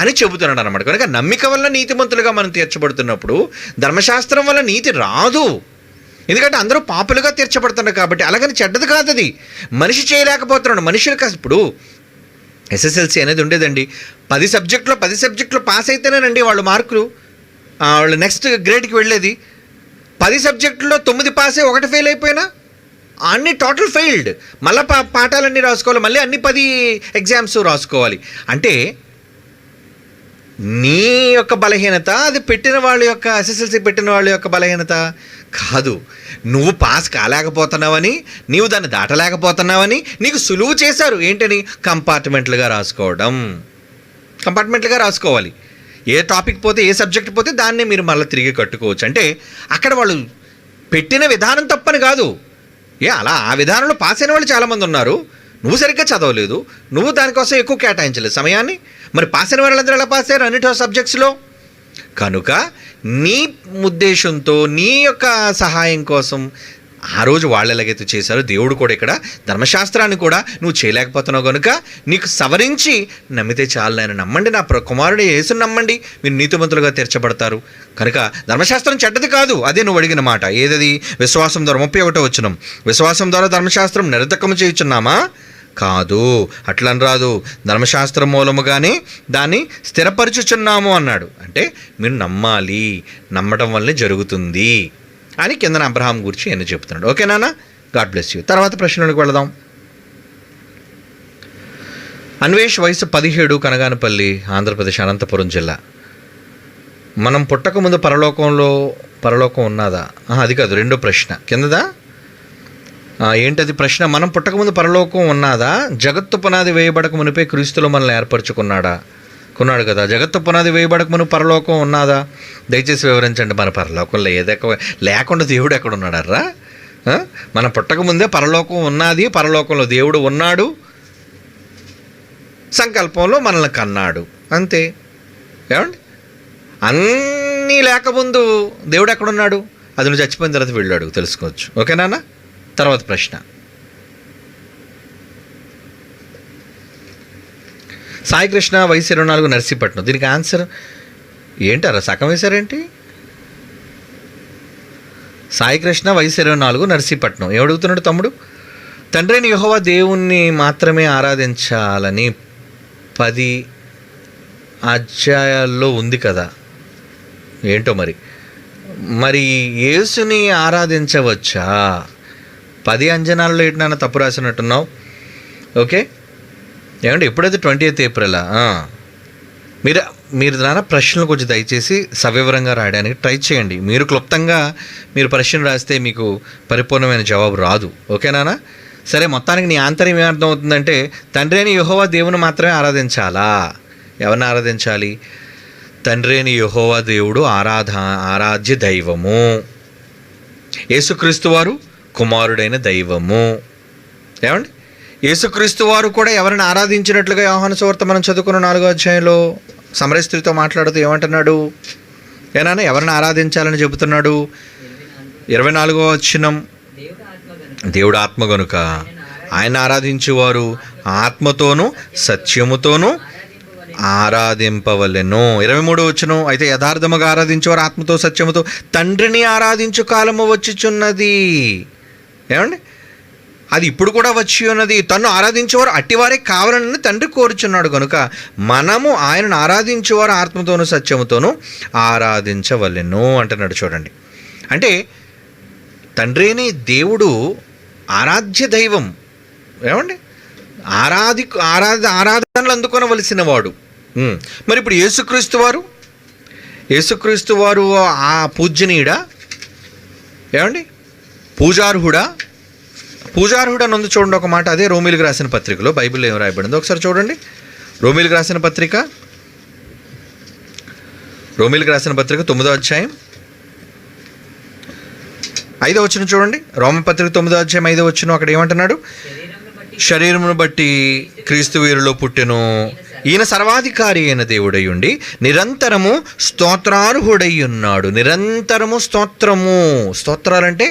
అని చెబుతున్నాడు అనమాట. కనుక నమ్మిక వల్ల నీతిమంతులుగా మనం తీర్చబడుతున్నప్పుడు ధర్మశాస్త్రం వల్ల నీతి రాదు. ఎందుకంటే అందరూ పాపులుగా తీర్చబడుతున్నారు కాబట్టి. అలాగని చెడ్డది కాదు, అది మనిషి చేయలేకపోతున్నాడు. మనుషులకు ఇప్పుడు ఎస్ఎస్ఎల్సి అనేది ఉండేదండి. 10 సబ్జెక్టులు పాస్ అయితేనేనండి వాళ్ళు మార్కులు, వాళ్ళు నెక్స్ట్ గ్రేడ్కి వెళ్ళేది. 10 సబ్జెక్టుల్లో 9 పాసే, 1 ఫెయిల్ అయిపోయినా అన్ని టోటల్ ఫెయిల్డ్. మళ్ళీ పాఠాలన్నీ రాసుకోవాలి, మళ్ళీ అన్ని 10 ఎగ్జామ్స్ రాసుకోవాలి. అంటే నీ యొక్క బలహీనత అది పెట్టిన వాళ్ళ యొక్క ఎస్ఎస్ఎల్సి పెట్టిన వాళ్ళ యొక్క బలహీనత కాదు. నువ్వు పాస్ కాలేకపోతున్నావని, నీవు దాన్ని దాటలేకపోతున్నావని నీకు సులువు చేశారు. ఏంటని? కంపార్ట్మెంట్లుగా రాసుకోవాలి. ఏ టాపిక్ పోతే, ఏ సబ్జెక్ట్ పోతే దాన్నే మీరు మళ్ళీ తిరిగి కట్టుకోవచ్చు. అంటే అక్కడ వాళ్ళు పెట్టిన విధానం తప్పని కాదు. అలా ఆ విధానంలో పాస్ అయిన వాళ్ళు చాలామంది ఉన్నారు. నువ్వు సరిగ్గా చదవలేదు, నువ్వు దానికోసం ఎక్కువ కేటాయించలేదు సమయాన్ని. మరి పాస్ అయిన వాళ్ళందరూ ఎలా పాస్ అయ్యారు అన్నిటో సబ్జెక్ట్స్లో? కనుక నీ ఉద్దేశంతో, నీ యొక్క సహాయం కోసం ఆ రోజు వాళ్ళు ఎలాగైతే చేశారో దేవుడు కూడా ఇక్కడ ధర్మశాస్త్రాన్ని కూడా నువ్వు చేయలేకపోతున్నావు కనుక నీకు సవరించి నమ్మితే చాలు, ఆయన నమ్మండి, నా కుమారుడు యేసుని నమ్మండి, మీరు నీతిమంతులుగా తీర్చబడతారు. కనుక ధర్మశాస్త్రం చెడ్డది కాదు. అదే నువ్వు అడిగిన మాట. ఏదది? విశ్వాసం ద్వారా 31వ వచనం. విశ్వాసం ద్వారా ధర్మశాస్త్రం నిరర్ధకము చేయుచున్నామా? కాదు, అట్లని రాదు. ధర్మశాస్త్రం మూలముగానే దాన్ని స్థిరపరచుచున్నాము అన్నాడు. అంటే మీరు నమ్మాలి, నమ్మడం వల్లే జరుగుతుంది అని కిందన అబ్రహాం గురించి ఎన్ని చెప్తున్నాడు. ఓకే నాన్న, గాడ్ బ్లెస్ యూ. తర్వాత ప్రశ్నలకు వెళదాం. అన్వేష్, వయసు 17, కనగానపల్లి, ఆంధ్రప్రదేశ్, అనంతపురం జిల్లా. మనం పుట్టకముందు పరలోకం ఉన్నదా? అది కాదు, రెండో ప్రశ్న కిందదా. ఏంటది ప్రశ్న? మనం పుట్టకముందు పరలోకం ఉన్నదా? జగత్తు పునాది వేయబడక మునిపే క్రీస్తులో మనల్ని కొన్నాడు కదా. జగత్తు పునాది వేయబడక మును పరలోకం ఉన్నదా? దయచేసి వివరించండి. మన పరలోకంలో లేకుండా దేవుడు ఎక్కడ ఉన్నాడర్రా? మన పుట్టకముందే పరలోకం ఉన్నది, పరలోకంలో దేవుడు ఉన్నాడు, సంకల్పంలో మనల్ని కన్నాడు, అంతే. ఏమండి? అన్నీ లేకముందు దేవుడు ఎక్కడున్నాడు? అది నువ్వు చచ్చిపోయిన తర్వాత వెళ్ళాడు, తెలుసుకోవచ్చు. ఓకేనా? తర్వాత ప్రశ్న. సాయికృష్ణ, వయసు 24, నర్సీపట్నం. దీనికి ఆన్సర్ ఏంటారా? సగం వేశారేంటి? సాయికృష్ణ, వయసు 24, నర్సీపట్నం. ఏమడుగుతున్నాడు తమ్ముడు? తండ్రిని యెహోవా దేవుణ్ణి మాత్రమే ఆరాధించాలని 10 అధ్యాయాల్లో ఉంది కదా, ఏంటో మరి యేసుని ఆరాధించవచ్చా? 10 అంజనాల్లో ఏంటి తప్పు రాసినట్టున్నావు. ఓకే, ఏమంటే ఎప్పుడైతే 20th ఏప్రిల్ మీరు నాన్న ప్రశ్నలు కొంచెం దయచేసి సవివరంగా రాయడానికి ట్రై చేయండి. మీరు క్లుప్తంగా మీరు ప్రశ్న రాస్తే మీకు పరిపూర్ణమైన జవాబు రాదు. ఓకేనా? సరే, మొత్తానికి నీ ఆంతర్యం ఏమర్థం అవుతుందంటే తండ్రి అయిన యెహోవా దేవుని మాత్రమే ఆరాధించాలా? ఎవరిని ఆరాధించాలి? తండ్రి అయిన యెహోవా దేవుడు ఆరాధ్య దైవము, యేసుక్రీస్తు వారు కుమారుడైన దైవము. ఏమండి? యేసుక్రీస్తు వారు కూడా ఎవరిని ఆరాధించినట్లుగా యోహాను సువార్త మనం చదువుకున్న 4వ అధ్యాయంలో సమరయ స్త్రీతో మాట్లాడుతూ ఏమంటున్నాడు? ఏనా ఎవరిని ఆరాధించాలని చెబుతున్నాడు? 24వ వచనం. దేవుడు ఆత్మ గనుక ఆయన ఆరాధించేవారు ఆత్మతోనూ సత్యముతోనూ ఆరాధింపవలెను. 23వ వచనం. అయితే యథార్థముగా ఆరాధించేవారు ఆత్మతో సత్యముతో తండ్రిని ఆరాధించు కాలము వచ్చిచున్నది. ఏమండి? అది ఇప్పుడు కూడా వచ్చి ఉన్నది. తన్ను ఆరాధించేవారు అట్టివారే కావాలని తండ్రి కోరుచున్నాడు కనుక మనము ఆయనను ఆరాధించేవారు ఆత్మతోనూ సత్యముతోనూ ఆరాధించవలెను అంటున్నాడు. చూడండి, అంటే తండ్రిని దేవుడు ఆరాధ్య దైవం. ఏమండి? ఆరాధనలు అందుకొనవలసిన వాడు. మరి ఇప్పుడు యేసుక్రీస్తు వారు ఆ పూజనీయుడా? ఏమండి, పూజార్హుడా నందు చూడండి ఒక మాట. అదే రోమీలకు రాసిన పత్రికలో బైబిల్లో ఏం రాయబడిందో ఒకసారి చూడండి. రోమీలకు రాసిన పత్రిక 9వ అధ్యాయం 5వ వచనం చూడండి. రోమపత్రిక 9వ అధ్యాయం 5వ వచనం అక్కడ ఏమంటున్నాడు? శరీరమును బట్టి క్రీస్తు వీరిలో పుట్టెను, ఈయన సర్వాధికారి అయిన దేవుడై ఉండి నిరంతరము స్తోత్రార్హుడై ఉన్నాడు. నిరంతరము స్తోత్రాలంటే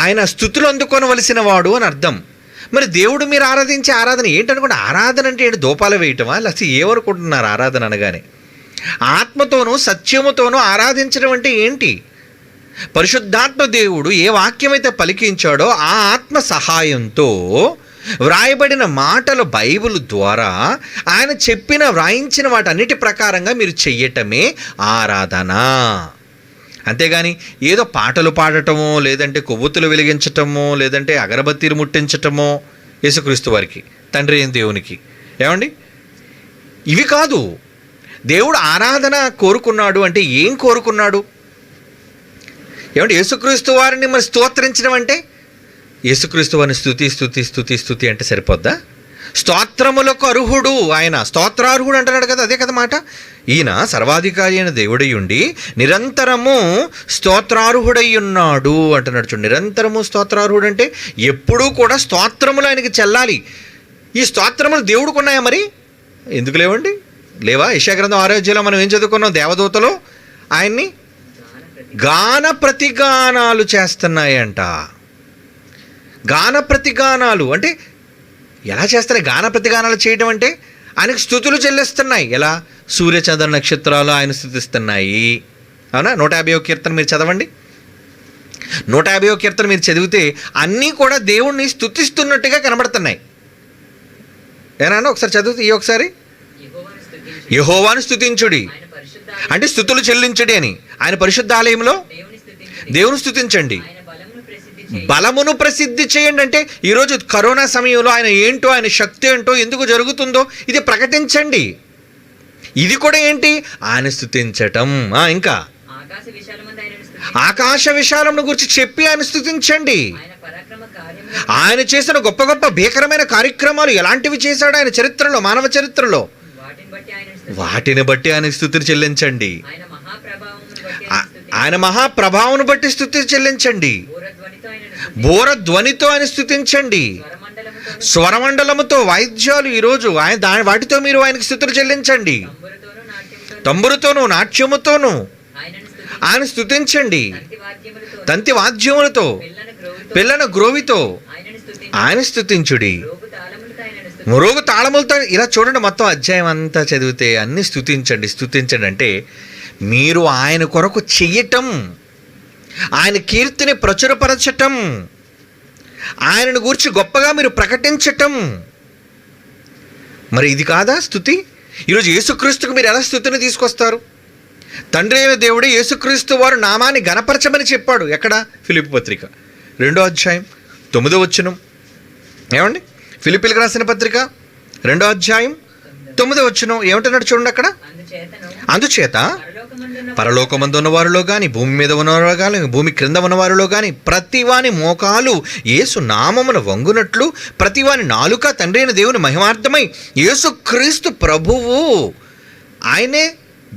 ఆయన స్తుతులు అందుకొనవలసిన వాడు అని అర్థం. మరి దేవుడు మీరు ఆరాధించే ఆరాధన ఏంటనుకోండి. ఆరాధన అంటే ఏంటి? దూపాలు వేయటమా? లేకపోతే ఏమనుకుంటున్నారు ఆరాధన అనగానే? ఆత్మతోనూ సత్యముతోనూ ఆరాధించడం అంటే ఏంటి? పరిశుద్ధాత్మ దేవుడు ఏ వాక్యమైతే పలికించాడో ఆ ఆత్మ సహాయంతో వ్రాయబడిన మాటలు బైబిల్ ద్వారా ఆయన వ్రాయించిన వాటన్నిటి ప్రకారంగా మీరు చెయ్యటమే ఆరాధన. అంతేగాని ఏదో పాటలు పాడటమో, లేదంటే కొవ్వొత్తులు వెలిగించటమో, లేదంటే అగరబత్తీలు ముట్టించటమో యేసుక్రీస్తు వారికి, తండ్రి అయిన దేవునికి, ఏమండి, ఇవి కాదు. దేవుడు ఆరాధన కోరుకున్నాడు అంటే ఏం కోరుకున్నాడు? ఏమంటే యేసుక్రీస్తు వారిని మరి స్తోత్రించడం అంటే యేసుక్రీస్తు వారిని స్తుతి అంటే సరిపోద్దా? స్తోత్రములకు అర్హుడు ఆయన, స్తోత్రార్హుడు అంటున్నాడు కదా, అదే కదా మాట. ఈయన సర్వాధికారి అయిన దేవుడై ఉండి నిరంతరము స్తోత్రార్హుడై ఉన్నాడు అంటున్నాడు. చూడు, నిరంతరము స్తోత్రార్హుడు అంటే ఎప్పుడూ కూడా స్తోత్రములు ఆయనకి చెల్లాలి. ఈ స్తోత్రములు దేవుడికి ఉన్నాయా? మరి ఎందుకు లేవండి? లేవా? యెషయా గ్రంథం 6వ అధ్యాయంలో మనం ఏం చదువుకున్నాం? దేవదూతలు ఆయన్ని గాన ప్రతిగానాలు చేస్తున్నాయంట. గాన ప్రతిగానాలు అంటే ఎలా చేస్తున్నాయి? గాన ప్రతిగానాలు చేయడం అంటే ఆయనకు స్తుతులు చెల్లిస్తున్నాయి. ఎలా? సూర్యచంద్ర నక్షత్రాలు ఆయన స్తుతిస్తున్నాయి. అవునా? 150వ కీర్తన మీరు చదవండి. 150వ కీర్తన మీరు చదివితే అన్నీ కూడా దేవుణ్ణి స్తుతిస్తున్నట్టుగా కనబడుతున్నాయి. ఏనా? ఒకసారి చదివితే ఒకసారి యెహోవాను స్తుతించుడి అంటే స్తుతులు చెల్లించుడి అని. ఆయన పరిశుద్ధ ఆలయంలో దేవుని స్తుతించండి, బలమును ప్రసిద్ధి చేయండి. అంటే ఈరోజు కరోనా సమయంలో ఆయన ఏంటో, ఆయన శక్తి ఏంటో, ఎందుకు జరుగుతుందో ఇది ప్రకటించండి. ఇది కూడా ఏంటి? ఆయన స్తుతించటం. ఇంకా ఆకాశ విశాలమును గురించి చెప్పి ఆయన స్తుతించండి. ఆయన చేసిన గొప్ప గొప్ప భీకరమైన కార్యక్రమాలు ఎలాంటివి చేశాడు ఆయన చరిత్రలో, మానవ చరిత్రలో, వాటిని బట్టి ఆయన స్తుతిని చెల్లించండి. ఆయన మహాప్రభావం బట్టి స్తుతి చెల్లించండి. బోరధ్వనితో ఆయన స్తుతించండి. స్వరమండలముతో, వాయిద్యాలు ఈరోజు ఆయన వాటితో మీరు ఆయనకు స్తుతులు చెల్లించండి. తంబురుతోనూ నాట్యముతోనూ ఆయన స్తుతించండి. తంతి వాద్యములతో, పిల్లన గ్రోవితో ఆయన స్తుతించుడి. మరోగు తాళములతో. ఇలా చూడండి, మొత్తం అధ్యాయం అంతా చదివితే అన్ని స్తుతించండి అంటే మీరు ఆయన కొరకు చెయ్యటం, ఆయన కీర్తిని ప్రచురపరచటం, ఆయనను గూర్చి గొప్పగా మీరు ప్రకటించటం. మరి ఇది కాదా స్తుతి? ఈరోజు యేసుక్రీస్తుకు మీరు ఎలా స్తుతిని తీసుకొస్తారు? తండ్రి అయిన దేవుడే యేసుక్రీస్తు వారు నామాన్ని గణపరచమని చెప్పాడు. ఎక్కడ? ఫిలిప్పీ పత్రిక 2వ అధ్యాయం 9వ వచనం. ఏమండి? ఫిలిప్పీలకు రాసిన పత్రిక 2వ అధ్యాయం 9వ వచనం ఏమంటున్నాడు చూడండి అక్కడ. అందుచేత పరలోకమందు ఉన్నవారిలో కానీ, భూమి మీద ఉన్నవారిలో కానీ, భూమి క్రింద ఉన్నవారిలో కానీ ప్రతివాని మోకాలు యేసు నామమున వంగునట్లు, ప్రతివాని నాలుక తండ్రి అయిన దేవుని మహిమార్థమై యేసు క్రీస్తు ప్రభువు, ఆయనే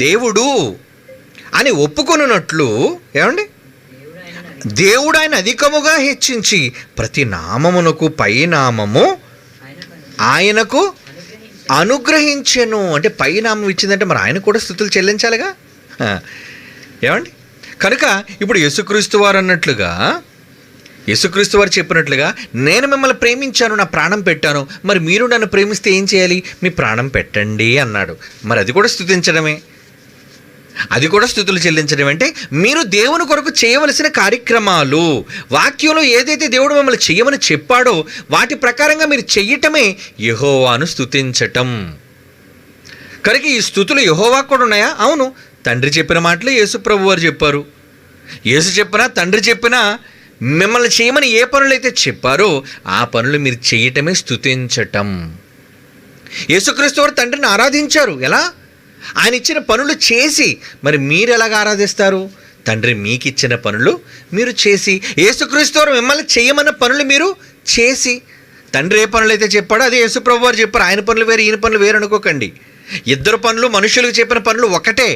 దేవుడు అని ఒప్పుకొనున్నట్లు, ఏమండి, దేవుడు ఆయన అధికముగా హెచ్చించి ప్రతి నామమునకు పై నామము ఆయనకు అనుగ్రహించెను. అంటే పై నామం ఇచ్చిందంటే మరి ఆయన కూడా స్తుతులు చెల్లించాలిగా. ఏమండి? కనుక ఇప్పుడు యేసుక్రీస్తు వారు అన్నట్లుగా, యేసుక్రీస్తు వారు చెప్పినట్లుగా, నేను మిమ్మల్ని ప్రేమించాను, నా ప్రాణం పెట్టాను, మరి మీరు నన్ను ప్రేమిస్తే ఏం చేయాలి? మీ ప్రాణం పెట్టండి అన్నాడు. మరి అది కూడా స్తుతించడమే, అది కూడా స్తుతులు చెల్లించడం. అంటే మీరు దేవుని కొరకు చేయవలసిన కార్యక్రమాలు, వాక్యంలో ఏదైతే దేవుడు మిమ్మల్ని చెయ్యమని చెప్పాడో వాటి ప్రకారంగా మీరు చెయ్యటమే యెహోవాను స్తుతించటం. కనుక ఈ స్తుతులు యెహోవా కూడా ఉన్నాయా? అవును. తండ్రి చెప్పిన మాటలే యేసు ప్రభు వారు చెప్పారు. యేసు చెప్పినా, తండ్రి చెప్పినా, మిమ్మల్ని చేయమని ఏ పనులు అయితే చెప్పారో ఆ పనులు మీరు చేయటమే స్తుతించటం. యేసుక్రీస్తు వారు తండ్రిని ఆరాధించారు. ఎలా? ఆయన ఇచ్చిన పనులు చేసి. మరి మీరు ఎలాగ ఆరాధిస్తారు? తండ్రి మీకు ఇచ్చిన పనులు మీరు చేసి, యేసుక్రీస్తు వారు మిమ్మల్ని చేయమన్న పనులు మీరు చేసి. తండ్రి ఏ పనులు అయితే చెప్పాడో అదే యేసుప్రభు వారు చెప్పారు. ఆయన పనులు వేరు, ఈయన పనులు వేరు అనుకోకండి. ఇద్దరు పనులు, మనుషులకు చెప్పిన పనులు ఒకటే.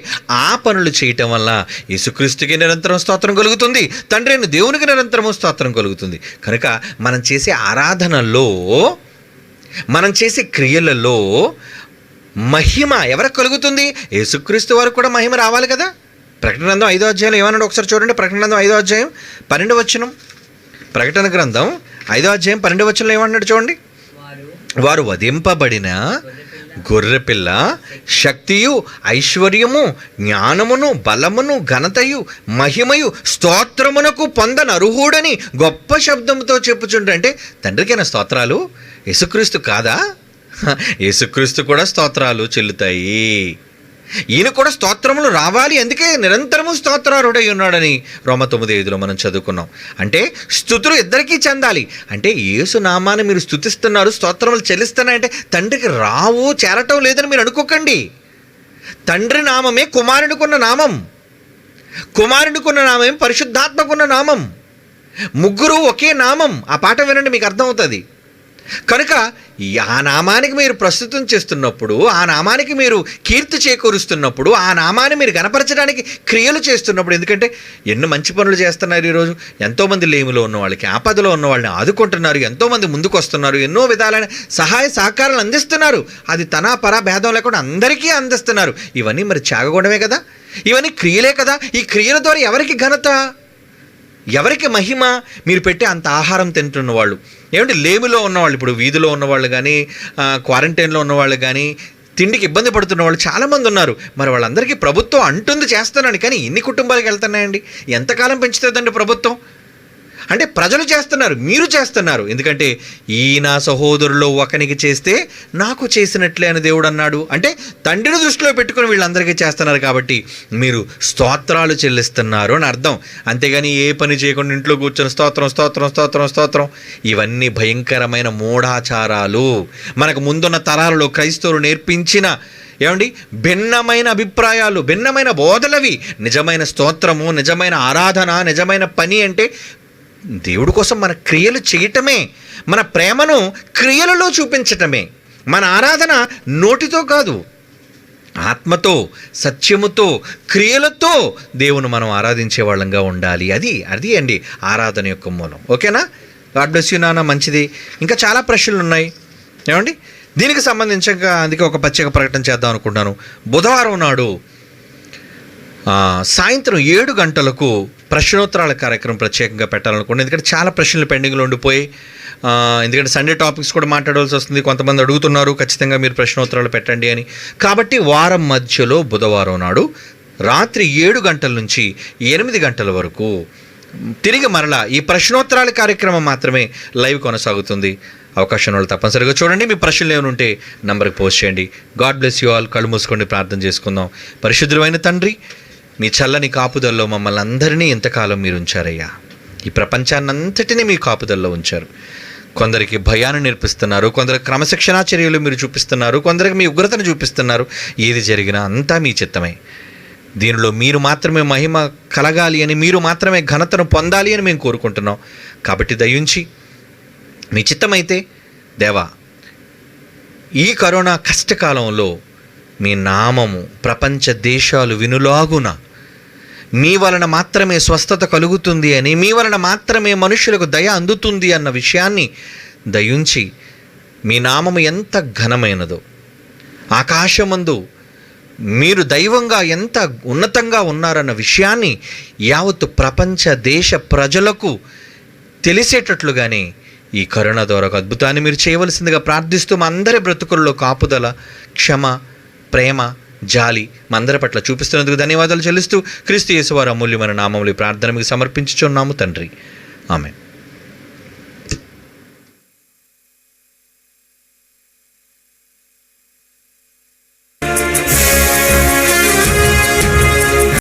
ఆ పనులు చేయటం వల్ల యేసుక్రీస్తుకి నిరంతరం స్తోత్రం కలుగుతుంది, తండ్రి అయిన దేవునికి నిరంతరము స్తోత్రం కలుగుతుంది. కనుక మనం చేసే ఆరాధనలో, మనం చేసే క్రియలలో మహిమ ఎవరికి కలుగుతుంది? యేసుక్రీస్తు వారికి కూడా మహిమ రావాలి కదా. ప్రకటన గ్రంథం 5వ అధ్యాయం ఏమన్నాడు ఒకసారి చూడండి. ప్రకటన గ్రంథం 5వ అధ్యాయం 12వ వచనం. ప్రకటన గ్రంథం 5వ అధ్యాయం 12వ వచనంలో ఏమన్నాడు చూడండి. వారు వధింపబడిన గొర్రెపిల్ల శక్తియు, ఐశ్వర్యము, జ్ఞానమును, బలమును, ఘనతయు, మహిమయు, స్తోత్రమునకు పొందనర్హుడని గొప్ప శబ్దంతో చెప్పుచుండ్రు. అంటే తండ్రికైనా స్తోత్రాలు, యేసుక్రీస్తు కాదా? యేసుక్రీస్తు కూడా స్తోత్రాలు చెల్లుతాయి. ఈయన కూడా స్తోత్రములు రావాలి, అందుకే నిరంతరము స్తోత్రారుడై ఉన్నాడని రోమ 9:5 మనం చదువుకున్నాం. అంటే స్తుతులు ఇద్దరికీ చెందాలి. అంటే యేసు నామాన్ని మీరు స్తుతిస్తున్నారు, స్తోత్రములు చెల్లిస్తున్నారంటే తండ్రికి రావు, చేరటం లేదని మీరు అనుకోకండి. తండ్రి నామమే కుమారునికున్న నామం, కుమారునికున్న నామం పరిశుద్ధాత్మకున్న నామం. ముగ్గురు ఒకే నామం. ఆ పాట వినండి, మీకు అర్థమవుతుంది. కనుక ఆ నామానికి మీరు ప్రస్తుతం చేస్తున్నప్పుడు, ఆ నామానికి మీరు కీర్తి చేకూరుస్తున్నప్పుడు, ఆ నామాన్ని మీరు గణపరచడానికి క్రియలు చేస్తున్నప్పుడు, ఎందుకంటే ఎన్నో మంచి పనులు చేస్తున్నారు ఈరోజు. ఎంతోమంది లేమిలో ఉన్న వాళ్ళకి, ఆపదలో ఉన్న వాళ్ళని ఆదుకుంటున్నారు, ఎంతోమంది ముందుకు వస్తున్నారు, ఎన్నో విధాలైన సహాయ సహకారాలు అందిస్తున్నారు. అది తన పరా భేదం లేకుండా అందరికీ అందిస్తున్నారు. ఇవన్నీ మరి త్యాగగుణమే కదా, ఇవన్నీ క్రియలే కదా. ఈ క్రియల ద్వారా ఎవరికి ఘనత, ఎవరికి మహిమ? మీరు పెట్టే అంత ఆహారం తింటున్న వాళ్ళు, ఏమంటే లేమిలో ఉన్నవాళ్ళు, ఇప్పుడు వీధిలో ఉన్నవాళ్ళు కానీ, క్వారంటైన్లో ఉన్నవాళ్ళు కానీ, తిండికి ఇబ్బంది పడుతున్న వాళ్ళు చాలామంది ఉన్నారు. మరి వాళ్ళందరికీ ప్రభుత్వం అంటుంది చేస్తున్నాను, కానీ ఇన్ని కుటుంబాలకు వెళ్తున్నాయండి. ఎంతకాలం పెంచుతుందండి ప్రభుత్వం? అంటే ప్రజలు చేస్తున్నారు, మీరు చేస్తున్నారు. ఎందుకంటే ఈ నా సహోదరులో ఒకనికి చేస్తే నాకు చేసినట్లే అని దేవుడు అన్నాడు. అంటే తండ్రిని దృష్టిలో పెట్టుకుని వీళ్ళందరికీ చేస్తున్నారు కాబట్టి మీరు స్తోత్రాలు చెల్లిస్తున్నారు అని అర్థం. అంతేగాని ఏ పని చేయకుండా ఇంట్లో కూర్చొని స్తోత్రం స్తోత్రం స్తోత్రం స్తోత్రం, ఇవన్నీ భయంకరమైన మూఢాచారాలు. మనకు ముందున్న తరాలలో క్రైస్తవులు నేర్పించిన ఏమండి భిన్నమైన అభిప్రాయాలు, భిన్నమైన బోధలవి. నిజమైన స్తోత్రము, నిజమైన ఆరాధన, నిజమైన పని అంటే దేవుడి కోసం మన క్రియలు చేయటమే, మన ప్రేమను క్రియలలో చూపించటమే. మన ఆరాధన నోటితో కాదు, ఆత్మతో, సత్యముతో, క్రియలతో దేవుని మనం ఆరాధించే వాళ్ళంగా ఉండాలి. అది అండి ఆరాధన యొక్క మూలం. ఓకేనా? గాడ్ బ్లెస్ యూ నాన్న. మంచిది. ఇంకా చాలా ప్రశ్నలు ఉన్నాయి ఏమండి దీనికి సంబంధించి. అందుకే ఒక ప్రత్యేక ప్రకటన చేద్దాం అనుకుంటున్నాను. బుధవారం నాడు సాయంత్రం 7 గంటలకు ప్రశ్నోత్తరాల కార్యక్రమం ప్రత్యేకంగా పెట్టాలనుకుంటున్నాను. ఎందుకంటే చాలా ప్రశ్నలు పెండింగ్లో ఉండిపోయి, ఎందుకంటే సండే టాపిక్స్ కూడా మాట్లాడవలసి వస్తుంది. కొంతమంది అడుగుతున్నారు ఖచ్చితంగా మీరు ప్రశ్నోత్తరాలు పెట్టండి అని. కాబట్టి వారం మధ్యలో బుధవారం నాడు రాత్రి 7 గంటల నుంచి 8 గంటల వరకు తిరిగి మరలా ఈ ప్రశ్నోత్తరాల కార్యక్రమం మాత్రమే లైవ్ కొనసాగుతుంది. అవకాశం వాళ్ళు తప్పనిసరిగా చూడండి. మీ ప్రశ్నలు ఏమైనా ఉంటే నంబర్కి పోస్ట్ చేయండి. God bless you all. కళ్ళు మూసుకొని ప్రార్థన చేసుకుందాం. పరిశుద్ధమైన తండ్రి, మీ చల్లని కాపుదల్లో మమ్మల్ని అందరినీ ఇంతకాలం మీరు ఉంచారయ్యా. ఈ ప్రపంచాన్నంతటినీ మీ కాపుదల్లో ఉంచారు. కొందరికి భయాన్ని నేర్పిస్తున్నారు, కొందరికి క్రమశిక్షణా చర్యలు మీరు చూపిస్తున్నారు, కొందరికి మీ ఉగ్రతను చూపిస్తున్నారు. ఏది జరిగినా అంతా మీ చిత్తమే. దీనిలో మీరు మాత్రమే మహిమ కలగాలి అని, మీరు మాత్రమే ఘనతను పొందాలి అని మేము కోరుకుంటున్నాం. కాబట్టి దయించి మీ చిత్తమైతే దేవా, ఈ కరోనా కష్టకాలంలో మీ నామము ప్రపంచ దేశాలు వినులాగున, మీ వలన మాత్రమే స్వస్థత కలుగుతుంది అని, మీ వలన మాత్రమే మనుషులకు దయ అందుతుంది అన్న విషయాన్ని దయించి, మీ నామము ఎంత ఘనమైనదో, ఆకాశమందు మీరు దైవంగా ఎంత ఉన్నతంగా ఉన్నారన్న విషయాన్ని యావత్తు ప్రపంచ దేశ ప్రజలకు తెలిసేటట్లుగానే ఈ కరోనా ద్వారా ఒక అద్భుతాన్ని మీరు చేయవలసిందిగా ప్రార్థిస్తూ, మా అందరి బ్రతుకుల్లో కాపుదల, క్షమ, ప్రేమ, జాలి మా అందరి పట్ల చూపిస్తున్నందుకు ధన్యవాదాలు చెల్లిస్తూ క్రీస్తు యేసు వారి అమూల్యమైన నామములో ప్రార్థన మీకు సమర్పించుచున్నాము తండ్రి. ఆమేన్.